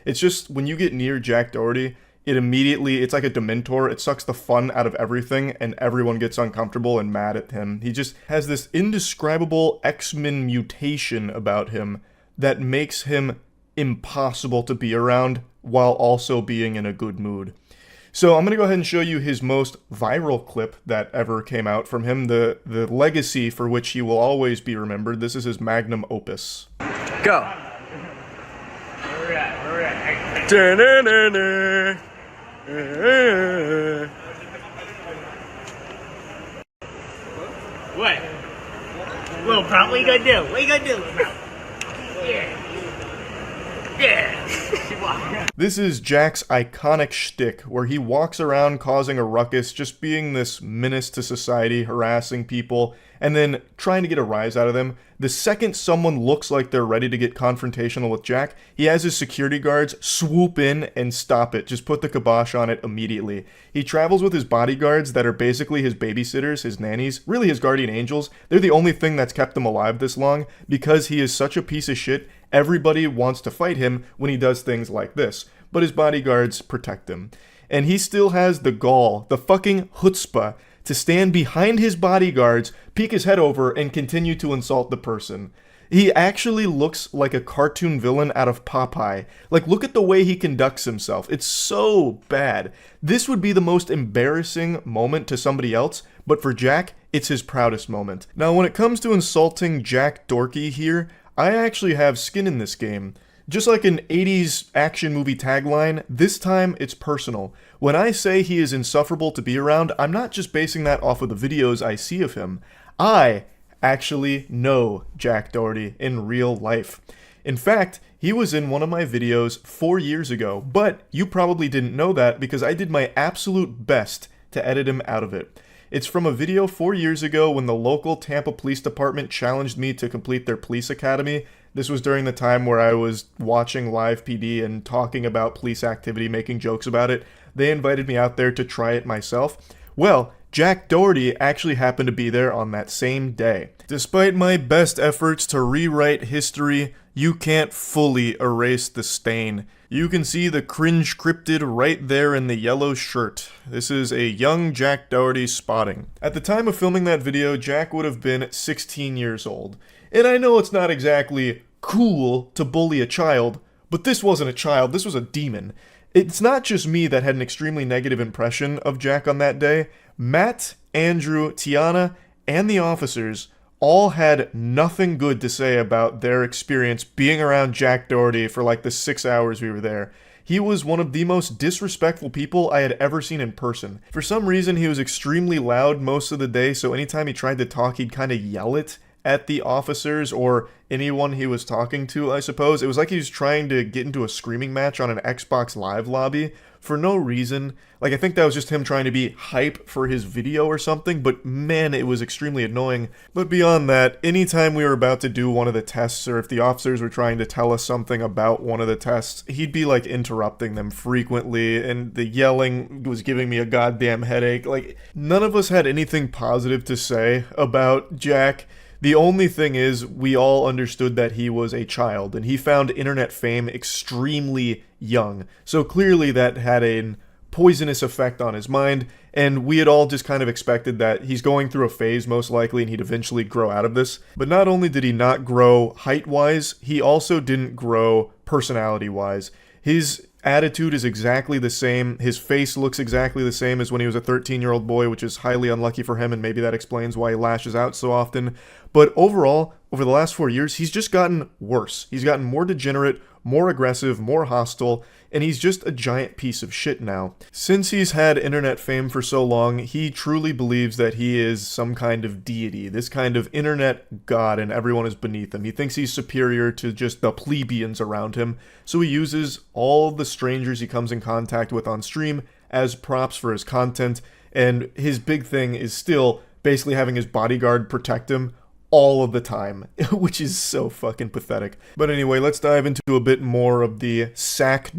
It's just, when you get near Jack Doherty, it's like a Dementor. It sucks the fun out of everything, and everyone gets uncomfortable and mad at him. He just has this indescribable X-Men mutation about him that makes him impossible to be around while also being in a good mood. So I'm going to go ahead and show you his most viral clip that ever came out from him, the legacy for which he will always be remembered. This is his magnum opus. Go. Where we at? Da-na-na-na. What? Little Prop, what you gonna do? What you gonna do, Little Prop? Yeah. Yeah. This is Jack's iconic shtick, where he walks around causing a ruckus, just being this menace to society, harassing people, and then trying to get a rise out of them. The second someone looks like they're ready to get confrontational with Jack, he has his security guards swoop in and stop it, just put the kibosh on it immediately. He travels with his bodyguards that are basically his babysitters, his nannies, really his guardian angels. They're the only thing that's kept him alive this long, because he is such a piece of shit. Everybody wants to fight him when he does things like this, but his bodyguards protect him. And he still has the gall, the fucking chutzpah, to stand behind his bodyguards, peek his head over, and continue to insult the person. He actually looks like a cartoon villain out of Popeye. Like, look at the way he conducts himself. It's so bad. This would be the most embarrassing moment to somebody else, but for Jack, it's his proudest moment. Now, when it comes to insulting Jack Doherty here, I actually have skin in this game. Just like an 80s action movie tagline, this time it's personal. When I say he is insufferable to be around, I'm not just basing that off of the videos I see of him. I actually know Jack Doherty in real life. In fact, he was in one of my videos 4 years ago, but you probably didn't know that because I did my absolute best to edit him out of it. It's from a video 4 years ago when the local Tampa Police Department challenged me to complete their police academy. This was during the time where I was watching live PD and talking about police activity, making jokes about it. They invited me out there to try it myself. Well, Jack Doherty actually happened to be there on that same day. Despite my best efforts to rewrite history, you can't fully erase the stain. You can see the cringe cryptid right there in the yellow shirt. This is a young Jack Doherty spotting. At the time of filming that video, Jack would have been 16 years old. And I know it's not exactly cool to bully a child, but this wasn't a child, this was a demon. It's not just me that had an extremely negative impression of Jack on that day. Matt, Andrew, Tiana, and the officers all had nothing good to say about their experience being around Jack Doherty for like the 6 hours we were there. He was one of the most disrespectful people I had ever seen in person. For some reason, he was extremely loud most of the day, so anytime he tried to talk, he'd kind of yell it at the officers or anyone he was talking to, I suppose. It was like he was trying to get into a screaming match on an Xbox Live lobby for no reason. Like, I think that was just him trying to be hype for his video or something, but man, it was extremely annoying. But beyond that, anytime we were about to do one of the tests, or if the officers were trying to tell us something about one of the tests, he'd be like interrupting them frequently, and the yelling was giving me a goddamn headache. Like, none of us had anything positive to say about Jack. The only thing is, we all understood that he was a child, and he found internet fame extremely young. So clearly that had a poisonous effect on his mind, and we had all just kind of expected that he's going through a phase most likely, and he'd eventually grow out of this. But not only did he not grow height-wise, he also didn't grow personality-wise. His attitude is exactly the same. His face looks exactly the same as when he was a 13-year-old boy, which is highly unlucky for him, and maybe that explains why he lashes out so often. But overall, over the last 4 years, he's just gotten worse. He's gotten more degenerate, more aggressive, more hostile, and he's just a giant piece of shit now. Since he's had internet fame for so long, he truly believes that he is some kind of deity, this kind of internet god, and everyone is beneath him. He thinks he's superior to just the plebeians around him, so he uses all the strangers he comes in contact with on stream as props for his content, and his big thing is still basically having his bodyguard protect him all of the time, which is so fucking pathetic. But anyway, let's dive into a bit more of the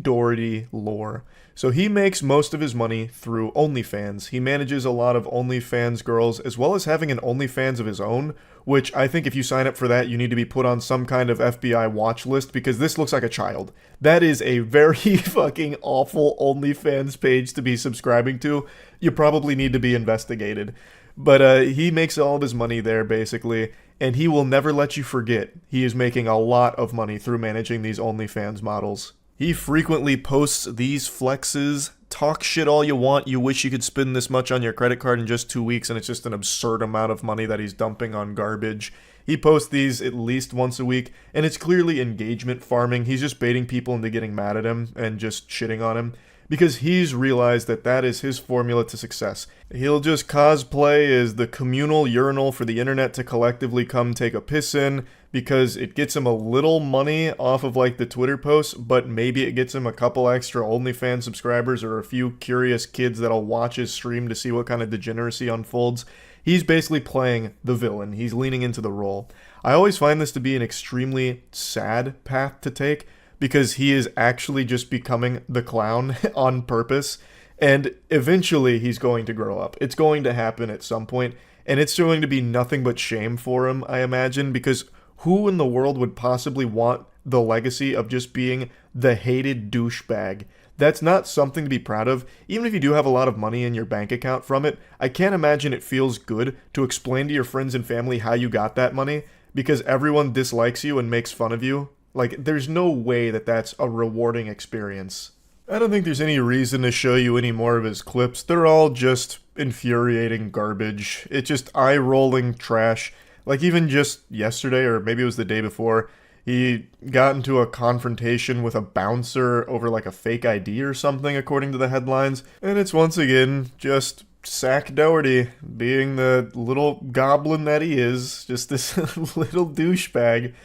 Doherty lore. So he makes most of his money through OnlyFans. He manages a lot of OnlyFans girls, as well as having an OnlyFans of his own, which I think if you sign up for that, you need to be put on some kind of FBI watch list, because this looks like a child. That is a very fucking awful OnlyFans page to be subscribing to. You probably need to be investigated. But he makes all of his money there, basically, and he will never let you forget he is making a lot of money through managing these OnlyFans models. He frequently posts these flexes, talk shit all you want, you wish you could spend this much on your credit card in just 2 weeks, and it's just an absurd amount of money that he's dumping on garbage. He posts these at least once a week, and it's clearly engagement farming. He's just baiting people into getting mad at him and just shitting on him, because he's realized that that is his formula to success. He'll just cosplay as the communal urinal for the internet to collectively come take a piss in, because it gets him a little money off of like the Twitter posts, but maybe it gets him a couple extra OnlyFans subscribers or a few curious kids that'll watch his stream to see what kind of degeneracy unfolds. He's basically playing the villain. He's leaning into the role. I always find this to be an extremely sad path to take, because he is actually just becoming the clown on purpose, and eventually he's going to grow up. It's going to happen at some point, and it's going to be nothing but shame for him, I imagine, because who in the world would possibly want the legacy of just being the hated douchebag? That's not something to be proud of. Even if you do have a lot of money in your bank account from it, I can't imagine it feels good to explain to your friends and family how you got that money, because everyone dislikes you and makes fun of you. Like, there's no way that that's a rewarding experience. I don't think there's any reason to show you any more of his clips. They're all just infuriating garbage. It's just eye-rolling trash. Like, even just yesterday, or maybe it was the day before, he got into a confrontation with a bouncer over like a fake ID or something, according to the headlines. And it's once again just Doherty being the little goblin that he is. Just this little douchebag.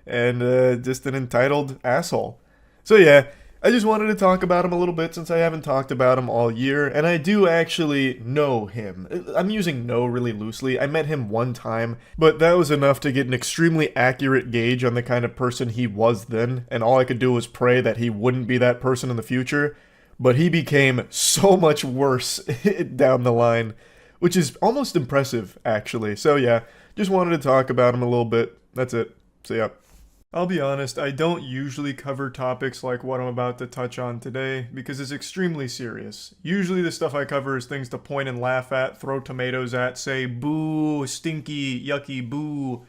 And just an entitled asshole. So yeah, I just wanted to talk about him a little bit since I haven't talked about him all year, and I do actually know him. I'm using know really loosely. I met him one time, but that was enough to get an extremely accurate gauge on the kind of person he was then, and all I could do was pray that he wouldn't be that person in the future. But he became so much worse down the line, which is almost impressive, actually. So yeah, just wanted to talk about him a little bit. That's it. See ya. I'll be honest, I don't usually cover topics like what I'm about to touch on today, because it's extremely serious. Usually the stuff I cover is things to point and laugh at, throw tomatoes at, say, boo, stinky, yucky, boo.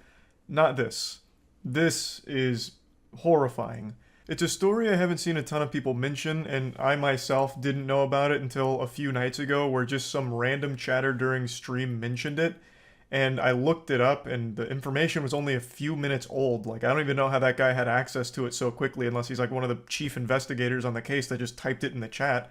Not this. This is horrifying. It's a story I haven't seen a ton of people mention, and I myself didn't know about it until a few nights ago, where just some random chatter during stream mentioned it. And I looked it up, and the information was only a few minutes old. Like, I don't even know how that guy had access to it so quickly, unless he's like one of the chief investigators on the case that just typed it in the chat.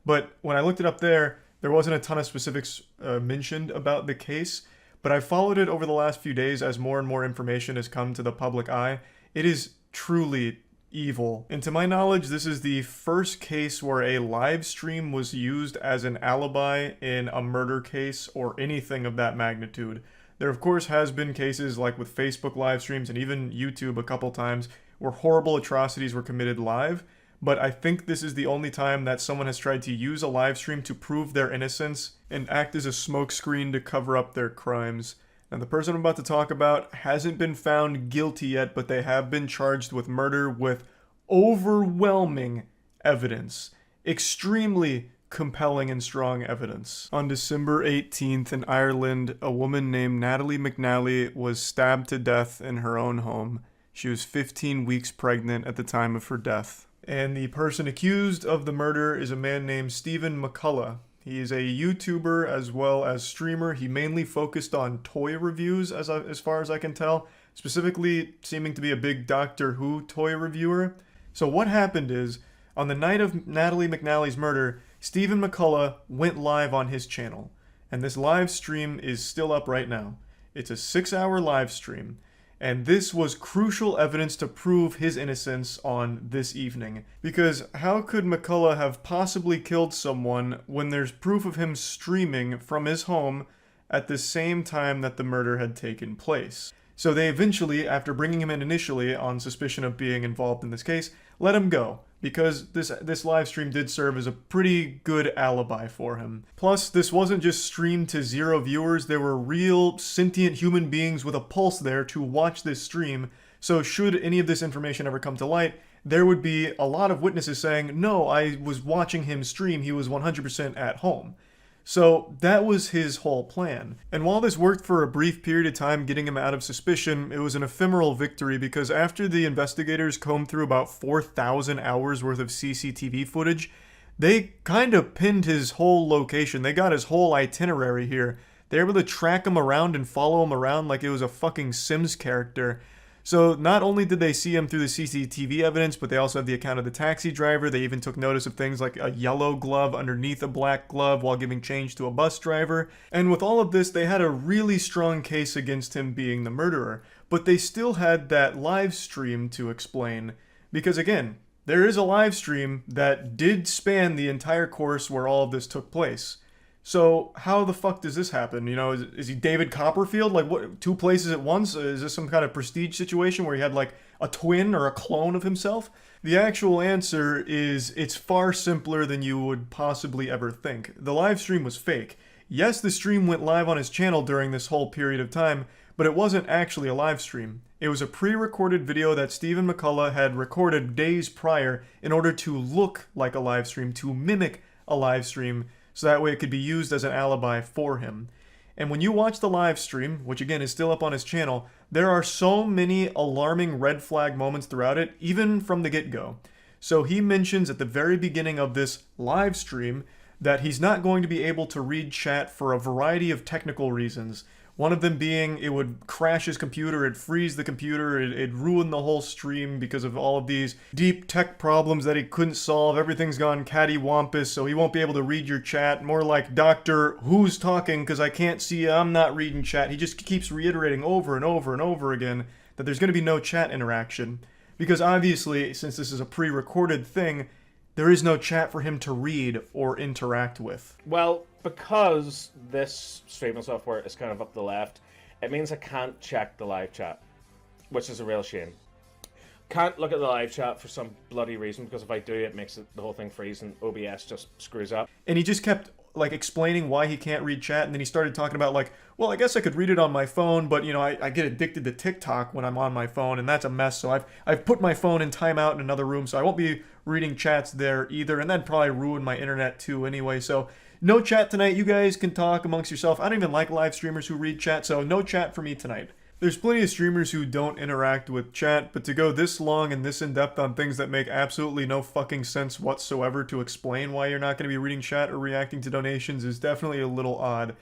But when I looked it up there wasn't a ton of specifics mentioned about the case. But I followed it over the last few days as more and more information has come to the public eye. It is truly evil. And to my knowledge, this is the first case where a live stream was used as an alibi in a murder case or anything of that magnitude. There of course has been cases like with Facebook live streams and even YouTube a couple times where horrible atrocities were committed live, but I think this is the only time that someone has tried to use a live stream to prove their innocence and act as a smokescreen to cover up their crimes. And the person I'm about to talk about hasn't been found guilty yet, but they have been charged with murder with overwhelming evidence. Extremely compelling and strong evidence. On December 18th in Ireland, a woman named Natalie McNally was stabbed to death in her own home. She was 15 weeks pregnant at the time of her death. And the person accused of the murder is a man named Stephen McCullough. He is a YouTuber as well as streamer. He mainly focused on toy reviews as far as I can tell, specifically seeming to be a big Doctor Who toy reviewer. So what happened is, on the night of Natalie McNally's murder, Stephen McCullough went live on his channel. And this live stream is still up right now. It's a 6-hour live stream. And this was crucial evidence to prove his innocence on this evening. Because how could McCullough have possibly killed someone when there's proof of him streaming from his home at the same time that the murder had taken place? So they eventually, after bringing him in initially on suspicion of being involved in this case, let him go, because this live stream did serve as a pretty good alibi for him. Plus, this wasn't just streamed to 0 viewers, there were real sentient human beings with a pulse there to watch this stream, so should any of this information ever come to light, there would be a lot of witnesses saying, no, I was watching him stream, he was 100% at home. So that was his whole plan. And while this worked for a brief period of time getting him out of suspicion, it was an ephemeral victory because after the investigators combed through about 4,000 hours worth of CCTV footage, they kind of pinned his whole location. They got his whole itinerary here. They were able to track him around and follow him around like it was a fucking Sims character. So not only did they see him through the CCTV evidence, but they also have the account of the taxi driver. They even took notice of things like a yellow glove underneath a black glove while giving change to a bus driver. And with all of this, they had a really strong case against him being the murderer. But they still had that live stream to explain. Because again, there is a live stream that did span the entire course where all of this took place. So how the fuck does this happen? You know, is he David Copperfield? Like, what, 2 places at once? Is this some kind of prestige situation where he had like a twin or a clone of himself? The actual answer is it's far simpler than you would possibly ever think. The live stream was fake. Yes, the stream went live on his channel during this whole period of time, but it wasn't actually a live stream. It was a pre-recorded video that Stephen McCullough had recorded days prior in order to look like a live stream, to mimic a live stream, so that way it could be used as an alibi for him. And when you watch the live stream, which again is still up on his channel, there are so many alarming red flag moments throughout it, even from the get-go. So he mentions at the very beginning of this live stream that he's not going to be able to read chat for a variety of technical reasons. One of them being it would crash his computer, it'd freeze the computer, it'd ruin the whole stream because of all of these deep tech problems that he couldn't solve. Everything's gone cattywampus, so he won't be able to read your chat. More like, Doctor, who's talking? Because I can't see you, I'm not reading chat. He just keeps reiterating over and over and over again that there's going to be no chat interaction. Because obviously, since this is a pre-recorded thing, there is no chat for him to read or interact with. Well, because this streaming software is kind of up the left, it means I can't check the live chat, which is a real shame. Can't look at the live chat for some bloody reason, because if I do, it makes the whole thing freeze and OBS just screws up. And he just kept like explaining why he can't read chat, and then he started talking about like, well, I guess I could read it on my phone, but you know, I get addicted to TikTok when I'm on my phone, and that's a mess. So I've put my phone in timeout in another room, so I won't be reading chats there either, and that'd probably ruin my internet too anyway. So no chat tonight. You guys can talk amongst yourself. I don't even like live streamers who read chat, so no chat for me tonight. There's plenty of streamers who don't interact with chat, but to go this long and this in-depth on things that make absolutely no fucking sense whatsoever to explain why you're not going to be reading chat or reacting to donations is definitely a little odd.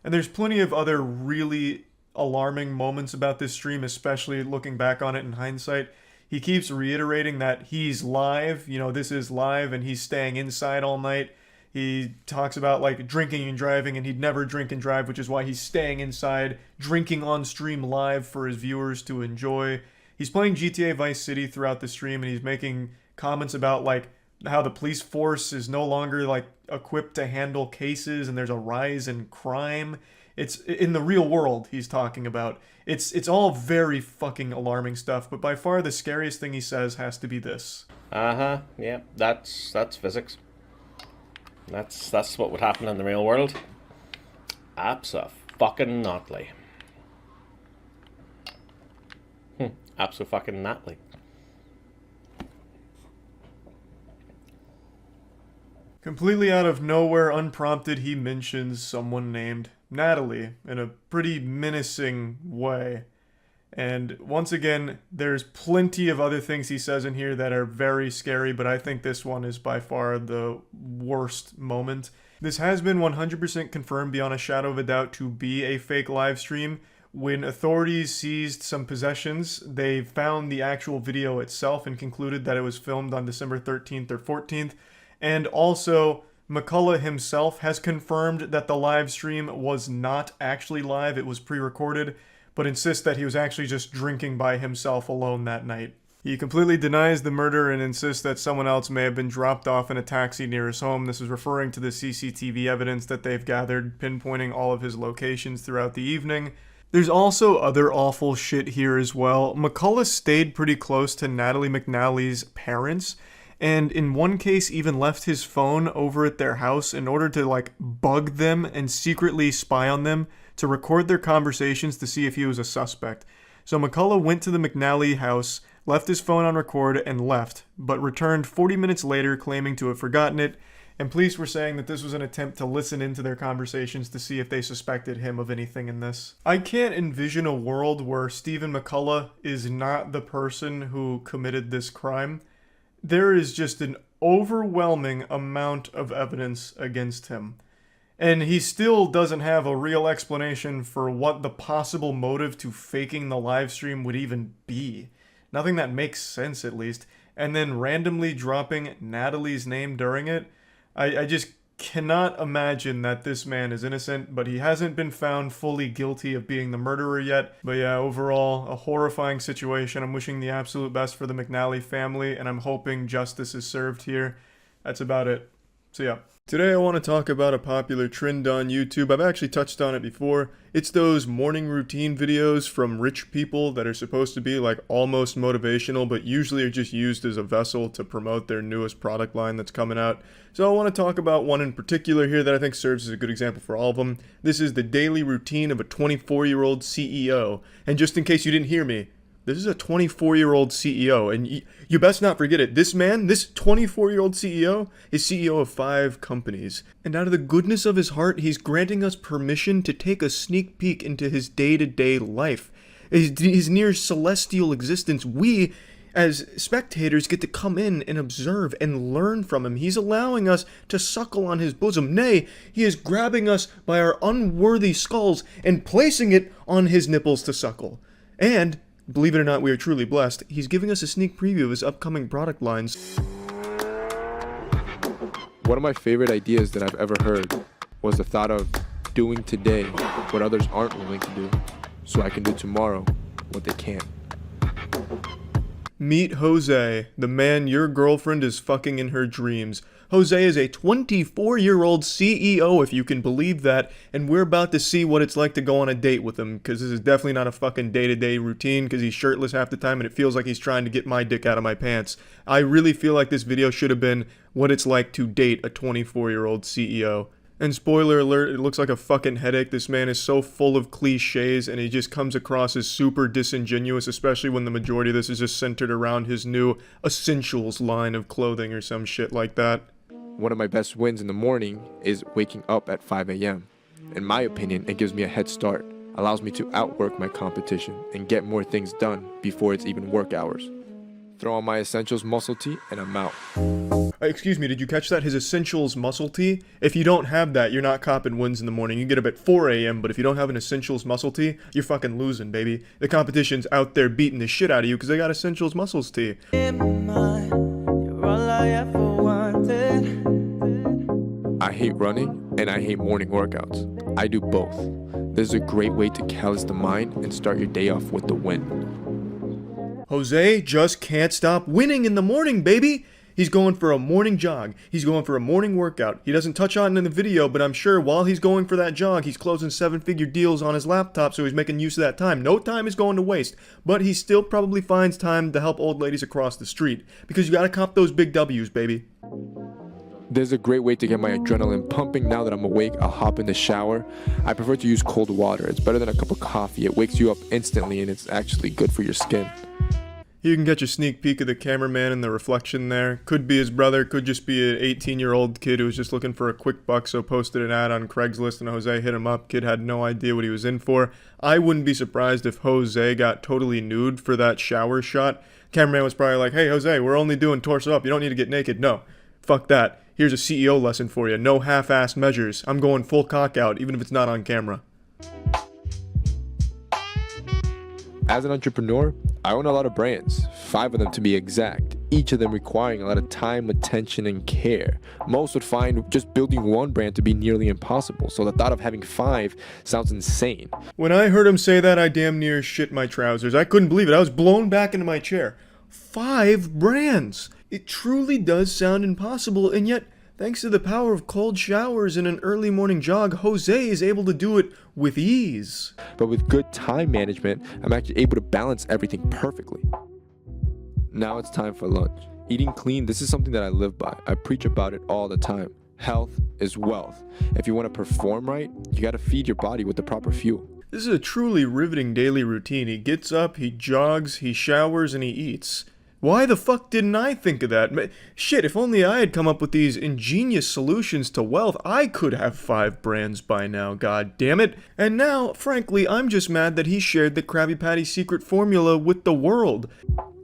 And there's plenty of other really alarming moments about this stream, especially looking back on it in hindsight. He keeps reiterating that he's live, you know, this is live, and he's staying inside all night. He talks about like drinking and driving, and he'd never drink and drive, which is why he's staying inside, drinking on stream live for his viewers to enjoy. He's playing GTA Vice City throughout the stream, and he's making comments about like how the police force is no longer like equipped to handle cases, and there's a rise in crime. It's in the real world he's talking about. It's all very fucking alarming stuff, but by far the scariest thing he says has to be this. Yeah, that's physics. That's what would happen in the real world. Abso-fucking-notly. Abso-fucking-natly. Completely out of nowhere, unprompted, he mentions someone named Natalie in a pretty menacing way. And once again, there's plenty of other things he says in here that are very scary, but I think this one is by far the worst moment. This has been 100% confirmed beyond a shadow of a doubt to be a fake live stream. When authorities seized some possessions, they found the actual video itself and concluded that it was filmed on December 13th or 14th. And also, McCullough himself has confirmed that the live stream was not actually live, it was pre-recorded, but insists that he was actually just drinking by himself alone that night. He completely denies the murder and insists that someone else may have been dropped off in a taxi near his home. This is referring to the CCTV evidence that they've gathered, pinpointing all of his locations throughout the evening. There's also other awful shit here as well. McCullough stayed pretty close to Natalie McNally's parents, and in one case even left his phone over at their house in order to like bug them and secretly spy on them to record their conversations to see if he was a suspect. So McCullough went to the McNally house, left his phone on record, and left, but returned 40 minutes later claiming to have forgotten it, and police were saying that this was an attempt to listen into their conversations to see if they suspected him of anything in this. I can't envision a world where Stephen McCullough is not the person who committed this crime. There is just an overwhelming amount of evidence against him. And he still doesn't have a real explanation for what the possible motive to faking the live stream would even be. Nothing that makes sense, at least. And then randomly dropping Natalie's name during it. I just cannot imagine that this man is innocent, but he hasn't been found fully guilty of being the murderer yet. But yeah, overall, a horrifying situation. I'm wishing the absolute best for the McNally family, and I'm hoping justice is served here. That's about it. So yeah. Today I want to talk about a popular trend on YouTube. I've actually touched on it before. It's those morning routine videos from rich people that are supposed to be like almost motivational, but usually are just used as a vessel to promote their newest product line that's coming out. So I want to talk about one in particular here that I think serves as a good example for all of them. This is the daily routine of a 24-year-old CEO. And just in case you didn't hear me, this is a 24-year-old CEO, and you best not forget it. This man, this 24-year-old CEO, is CEO of 5 companies. And out of the goodness of his heart, he's granting us permission to take a sneak peek into his day-to-day life. His near celestial existence. We, as spectators, get to come in and observe and learn from him. He's allowing us to suckle on his bosom. Nay, he is grabbing us by our unworthy skulls and placing it on his nipples to suckle. And believe it or not, we are truly blessed. He's giving us a sneak preview of his upcoming product lines. One of my favorite ideas that I've ever heard was the thought of doing today what others aren't willing to do, so I can do tomorrow what they can't. Meet Jose, the man your girlfriend is fucking in her dreams. Jose is a 24-year-old CEO, if you can believe that, and we're about to see what it's like to go on a date with him, because this is definitely not a fucking day-to-day routine, because he's shirtless half the time, and it feels like he's trying to get my dick out of my pants. I really feel like this video should have been what it's like to date a 24-year-old CEO. And spoiler alert, it looks like a fucking headache. This man is so full of cliches, and he just comes across as super disingenuous, especially when the majority of this is just centered around his new essentials line of clothing or some shit like that. One of my best wins in the morning is waking up at 5 a.m. In my opinion, it gives me a head start, allows me to outwork my competition and get more things done before it's even work hours. Throw on my Essentials muscle tee and I'm out. Excuse me, did you catch that? His Essentials muscle tee? If you don't have that, you're not copping wins in the morning. You get up at 4 a.m., but if you don't have an Essentials muscle tee, you're fucking losing, baby. The competition's out there beating the shit out of you because they got Essentials muscles tee. I hate running and I hate morning workouts. I do both. This is a great way to callous the mind and start your day off with the win. Jose just can't stop winning in the morning, baby! He's going for a morning jog. He's going for a morning workout. He doesn't touch on it in the video, but I'm sure while he's going for that jog, he's closing 7-figure deals on his laptop, so he's making use of that time. No time is going to waste, but he still probably finds time to help old ladies across the street, because you gotta cop those big W's, baby. This is a great way to get my adrenaline pumping. Now that I'm awake, I'll hop in the shower. I prefer to use cold water. It's better than a cup of coffee. It wakes you up instantly and it's actually good for your skin. You can catch a sneak peek of the cameraman in the reflection there. Could be his brother, could just be an 18-year-old kid who was just looking for a quick buck, so posted an ad on Craigslist and Jose hit him up. Kid had no idea what he was in for. I wouldn't be surprised if Jose got totally nude for that shower shot. Cameraman was probably like, hey Jose, we're only doing torso up, you don't need to get naked. No, fuck that. Here's a CEO lesson for you. No half-assed measures. I'm going full cock out, even if it's not on camera. As an entrepreneur, I own a lot of brands, 5 of them to be exact, each of them requiring a lot of time, attention, and care. Most would find just building one brand to be nearly impossible, so the thought of having 5 sounds insane. When I heard him say that, I damn near shit my trousers. I couldn't believe it. I was blown back into my chair. 5 brands! It truly does sound impossible, and yet, thanks to the power of cold showers and an early morning jog, Jose is able to do it with ease. But with good time management, I'm actually able to balance everything perfectly. Now it's time for lunch. Eating clean, this is something that I live by. I preach about it all the time. Health is wealth. If you want to perform right, you gotta feed your body with the proper fuel. This is a truly riveting daily routine. He gets up, he jogs, he showers, and he eats. Why the fuck didn't I think of that? Shit, if only I had come up with these ingenious solutions to wealth, I could have 5 brands by now, god damn it. And now, frankly, I'm just mad that he shared the Krabby Patty secret formula with the world.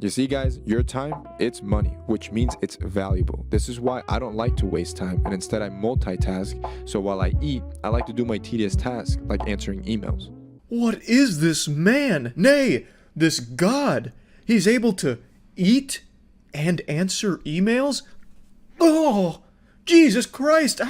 You see guys, your time, it's money, which means it's valuable. This is why I don't like to waste time, and instead I multitask, so while I eat, I like to do my tedious tasks, like answering emails. What is this man? Nay, this god. He's able to eat and answer emails? Oh, Jesus Christ!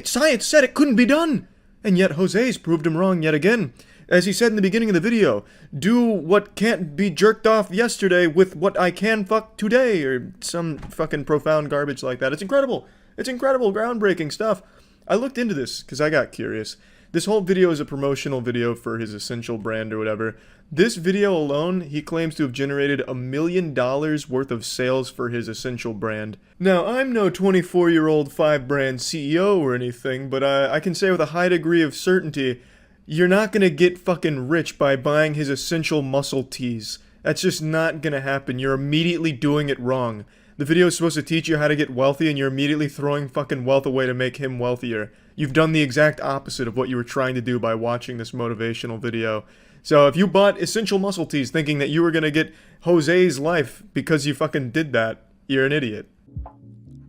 Science said it couldn't be done! And yet Jose's proved him wrong yet again. As he said in the beginning of the video, do what can't be jerked off yesterday with what I can fuck today, or some fucking profound garbage like that. It's incredible. It's incredible, groundbreaking stuff. I looked into this because I got curious. This whole video is a promotional video for his Essential brand or whatever. This video alone, he claims to have generated $1 million worth of sales for his Essential brand. Now, I'm no 24-year-old 5-brand CEO or anything, but I can say with a high degree of certainty, you're not gonna get fucking rich by buying his Essential muscle tees. That's just not gonna happen. You're immediately doing it wrong. The video is supposed to teach you how to get wealthy, and you're immediately throwing fucking wealth away to make him wealthier. You've done the exact opposite of what you were trying to do by watching this motivational video. So if you bought Essential muscle tees thinking that you were gonna get Jose's life because you fucking did that, you're an idiot.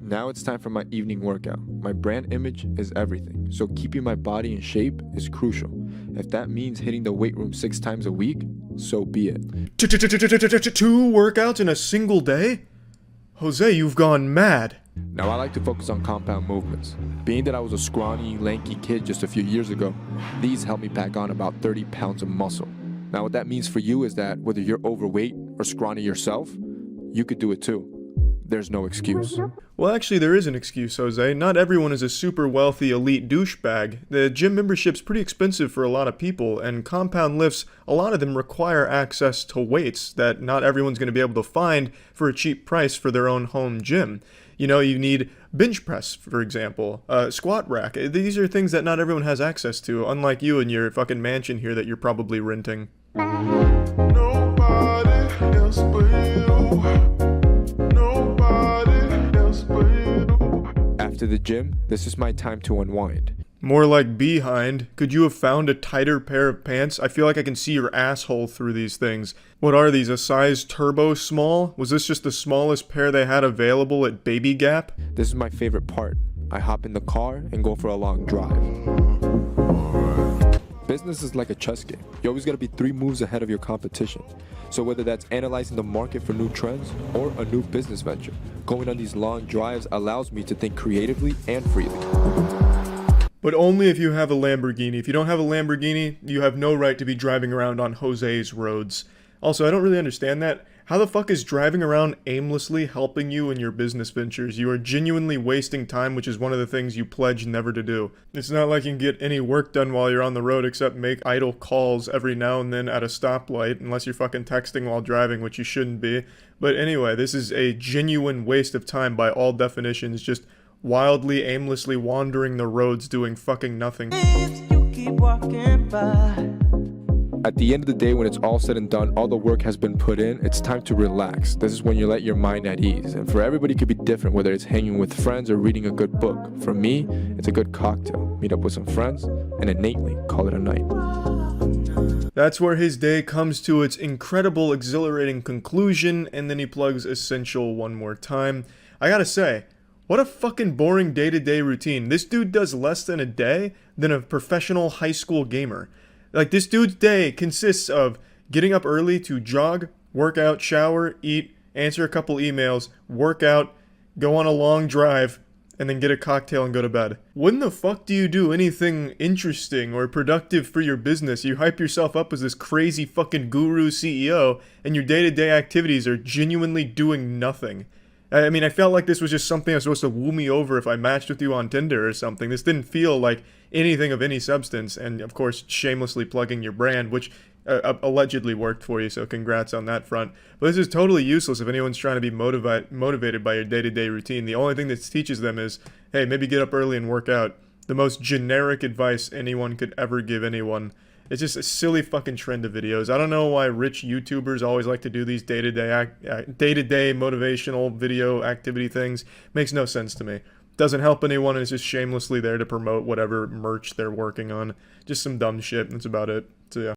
Now it's time for my evening workout. My brand image is everything, so keeping my body in shape is crucial. If that means hitting the weight room 6 times a week, so be it. 2 workouts in a single day? Jose, you've gone mad. Now I like to focus on compound movements. Being that I was a scrawny, lanky kid just a few years ago, these help me pack on about 30 pounds of muscle. Now what that means for you is that whether you're overweight or scrawny yourself, you could do it too. There's no excuse. Well, actually, there is an excuse, Jose. Not everyone is a super wealthy elite douchebag. The gym membership's pretty expensive for a lot of people, and compound lifts, a lot of them require access to weights that not everyone's going to be able to find for a cheap price for their own home gym. You know, you need bench press, for example, squat rack. These are things that not everyone has access to, unlike you and your fucking mansion here that you're probably renting. Nobody else but you. After the gym, this is my time to unwind. More like behind. Could you have found a tighter pair of pants? I feel like I can see your asshole through these things. What are these, a size turbo small? Was this just the smallest pair they had available at Baby Gap? This is my favorite part. I hop in the car and go for a long drive. Business is like a chess game. You always gotta be 3 moves ahead of your competition. So whether that's analyzing the market for new trends or a new business venture, going on these long drives allows me to think creatively and freely. But only if you have a Lamborghini. If you don't have a Lamborghini, you have no right to be driving around on Jose's roads. Also, I don't really understand that. How the fuck is driving around aimlessly helping you in your business ventures? You are genuinely wasting time, which is one of the things you pledge never to do. It's not like you can get any work done while you're on the road except make idle calls every now and then at a stoplight, unless you're fucking texting while driving, which you shouldn't be. But anyway, this is a genuine waste of time by all definitions, just wildly, aimlessly wandering the roads doing fucking nothing. If you keep walking by, At the end of the day, when it's all said and done, all the work has been put in, it's time to relax. This is when you let your mind at ease. And for everybody, it could be different, whether it's hanging with friends or reading a good book. For me, it's a good cocktail. Meet up with some friends and innately call it a night. That's where his day comes to its incredible, exhilarating conclusion, and then he plugs Essential one more time. I gotta say, what a fucking boring day-to-day routine. This dude does less than a day than a professional high school gamer. Like, this dude's day consists of getting up early to jog, work out, shower, eat, answer a couple emails, work out, go on a long drive, and then get a cocktail and go to bed. When the fuck do you do anything interesting or productive for your business? You hype yourself up as this crazy fucking guru CEO, and your day-to-day activities are genuinely doing nothing. I mean, I felt like this was just something that was supposed to woo me over if I matched with you on Tinder or something. This didn't feel like anything of any substance, and of course, shamelessly plugging your brand, which allegedly worked for you, so congrats on that front. But this is totally useless if anyone's trying to be motivated by your day-to-day routine. The only thing this teaches them is, hey, maybe get up early and work out. The most generic advice anyone could ever give anyone. It's just a silly fucking trend of videos. I don't know why rich YouTubers always like to do these day-to-day motivational video activity things. Makes no sense to me. Doesn't help anyone, and it's just shamelessly there to promote whatever merch they're working on. Just some dumb shit, that's about it. So yeah.